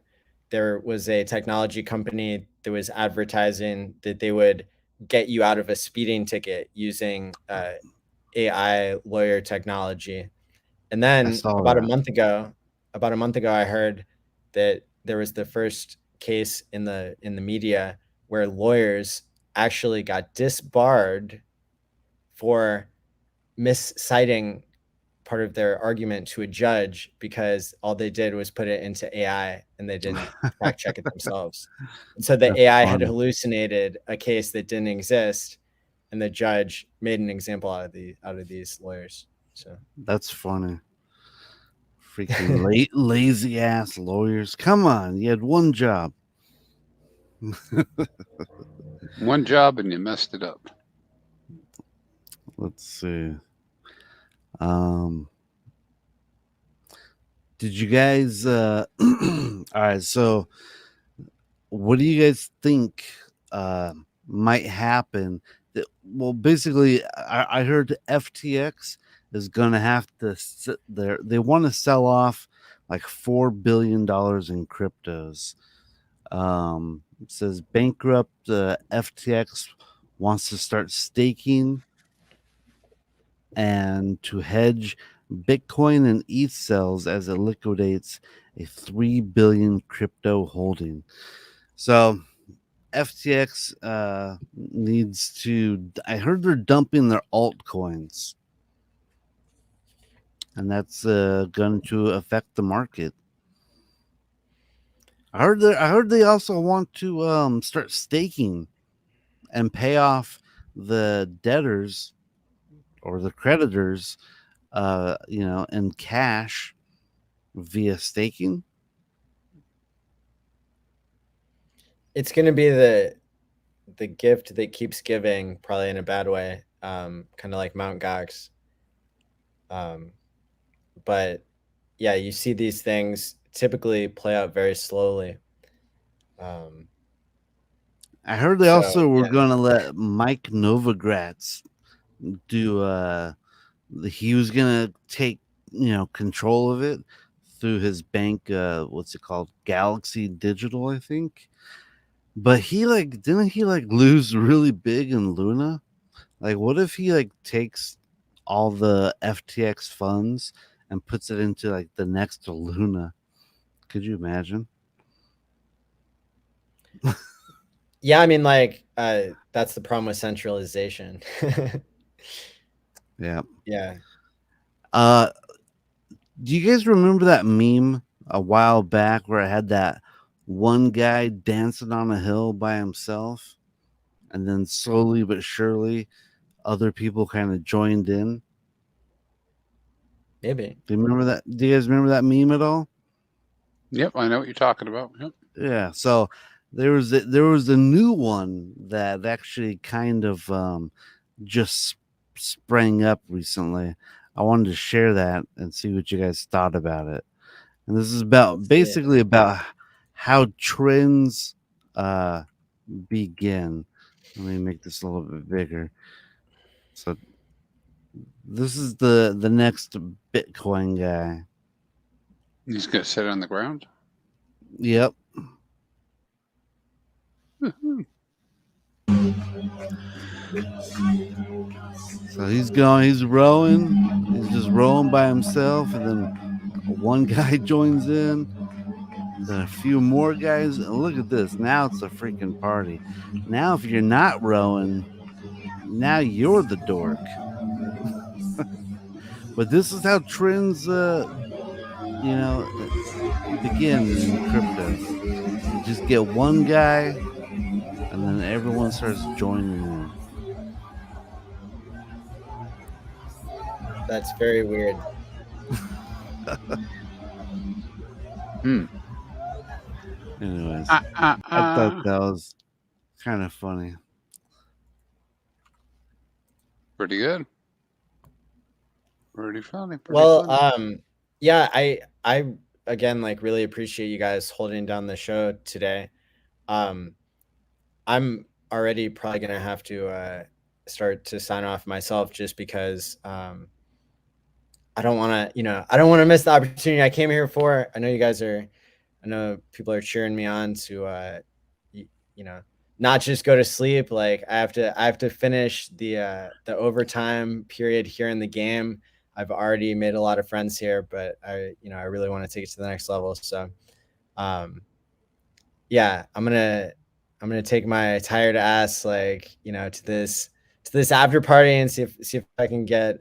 There was a technology company that was advertising that they would get you out of a speeding ticket using AI lawyer technology. And I then saw that. about a month ago, I heard that there was the first case in the media where lawyers actually got disbarred for misciting part of their argument to a judge because all they did was put it into AI and they didn't fact check it themselves. And so the That's AI had funny. hallucinated a case that didn't exist, and the judge made an example out of these lawyers. So That's funny. Freaking lazy ass lawyers. Come on, you had one job. One job and you messed it up. Let's see. Um, did you guys? All right. So, what do you guys think might happen? Well, basically, I heard FTX is going to have to sit there. They want to sell off like $4 billion in cryptos. It says bankrupt FTX wants to start staking and to hedge Bitcoin and ETH sells as it liquidates a 3 billion crypto holding. So FTX needs to, I heard they're dumping their altcoins, and that's going to affect the market. I heard they also want to start staking and pay off the debtors or the creditors, in cash via staking. it's going to be the gift that keeps giving, probably in a bad way, kind of like Mount Gox. But yeah, you see these things typically play out very slowly. Um, I heard they so also were yeah, going to let Mike Novogratz do. He was going to take control of it through his bank. What's it called? Galaxy Digital, I think. But he didn't he lose really big in Luna? Like, what if he takes all the FTX funds and puts it into like the next Luna? Could you imagine? yeah. I mean, like that's the problem with centralization. Yeah. Yeah, Uh, do you guys remember that meme a while back where I had that one guy dancing on a hill by himself, and then slowly but surely other people kind of joined in? maybe. Do you remember that? Do you guys remember that meme at all? Yep, I know what you're talking about. Yep. Yeah. So there was a new one that actually kind of just sprang up recently. I wanted to share that and see what you guys thought about it. And this is basically about how trends begin. Let me make this a little bit bigger. So this is the next Bitcoin guy. He's gonna sit on the ground. Yep. So he's rowing. He's just rowing by himself, and then one guy joins in. Then a few more guys. And look at this. Now it's a freaking party. Now, if you're not rowing, now you're the dork. But this is how trends, begin in crypto. You just get one guy, and then everyone starts joining in. That's very weird. Anyways, I thought that was kind of funny. Pretty good. Pretty funny. Yeah, I again really appreciate you guys holding down the show today. I'm already probably gonna have to start to sign off myself, just because I don't want to miss the opportunity I came here for. I know people are cheering me on to not just go to sleep. Like I have to finish the overtime period here in the game. I've already made a lot of friends here, but I really want to take it to the next level. So yeah, I'm gonna take my tired ass to this after party and see if I can get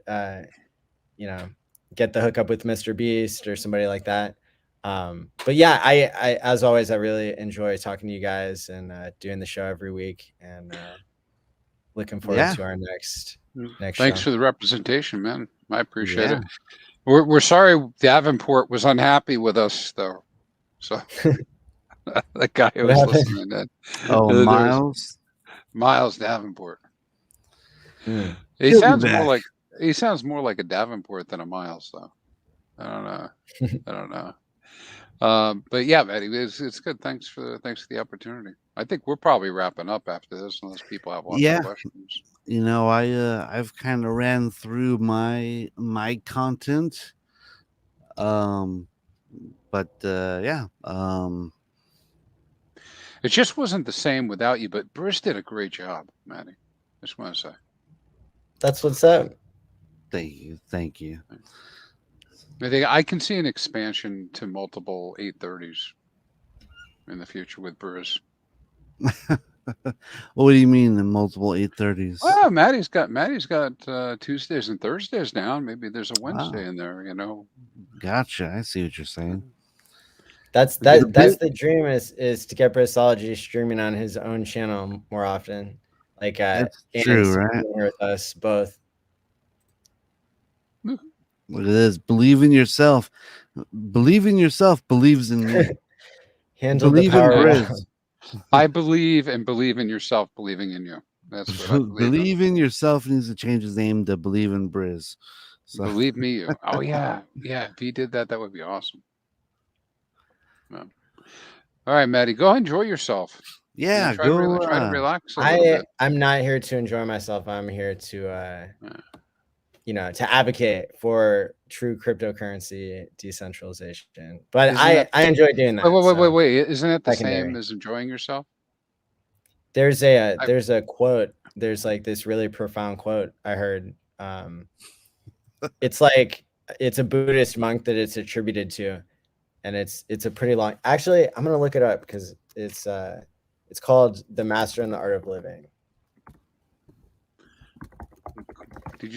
get the hookup with Mr. Beast or somebody like that. But yeah, I as always, I really enjoy talking to you guys and doing the show every week, and looking forward to our next Thanks show. for the representation, man. I appreciate it. We're sorry Davenport was unhappy with us, though. So that guy who was listening in. Oh, Miles Davenport. He sounds more like a Davenport than a Miles, though. I don't know. But yeah, Maddie, it's good. Thanks for the opportunity. I think we're probably wrapping up after this, unless people have lots of questions. I've kind of ran through my content. It just wasn't the same without you, but Bruce did a great job, Maddie. I just want to say. That's what's up. Thank you. I think I can see an expansion to multiple 830s in the future with Bruce. What do you mean the multiple 830s? Oh, Maddie's got Tuesdays and Thursdays now. Maybe there's a Wednesday in there, Gotcha. I see what you're saying. That's the dream is to get Brisology streaming on his own channel more often. That's true, right? With us both. Look at this. Believe in yourself. Believe in yourself. Believes in you. Handle the power. I believe and believe in yourself, believing in you. That's what I believe in yourself needs to change his name to Believe in Briz. So. Believe me, you. Oh yeah. If he did that, that would be awesome. Yeah. All right, Maddie, go enjoy yourself. Yeah, try to relax a little bit. I'm not here to enjoy myself. I'm here to to advocate for true cryptocurrency decentralization. But I enjoy doing that. Wait. Isn't it the same as enjoying yourself? There's a quote. There's this really profound quote I heard. It's a Buddhist monk that it's attributed to, and it's a pretty long. Actually, I'm gonna look it up because it's called "The Master and the Art of Living."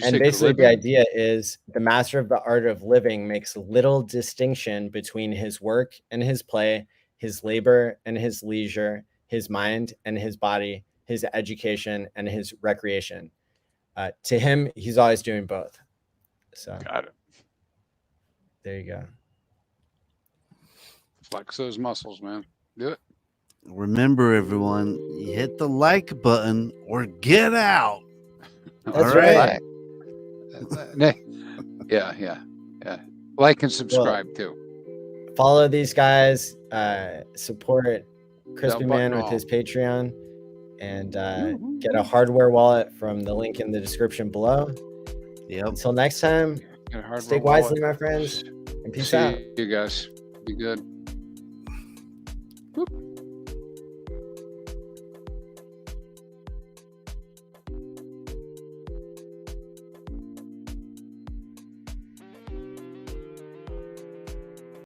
And basically the idea is the master of the art of living makes little distinction between his work and his play, his labor and his leisure, his mind and his body, his education and his recreation. To him, he's always doing both. So got it. There you go. Flex those muscles, man. Do it. Remember, everyone, you hit the like button or get out. That's right. Yeah. Like and subscribe too. Follow these guys. Support Bell Crispy button Man with his all. Patreon, and get a hardware wallet from the link in the description below. Yep. Until next time, Get a hardware stay wisely, wallet. my friends, and peace See out. you guys. Be good. Whoop.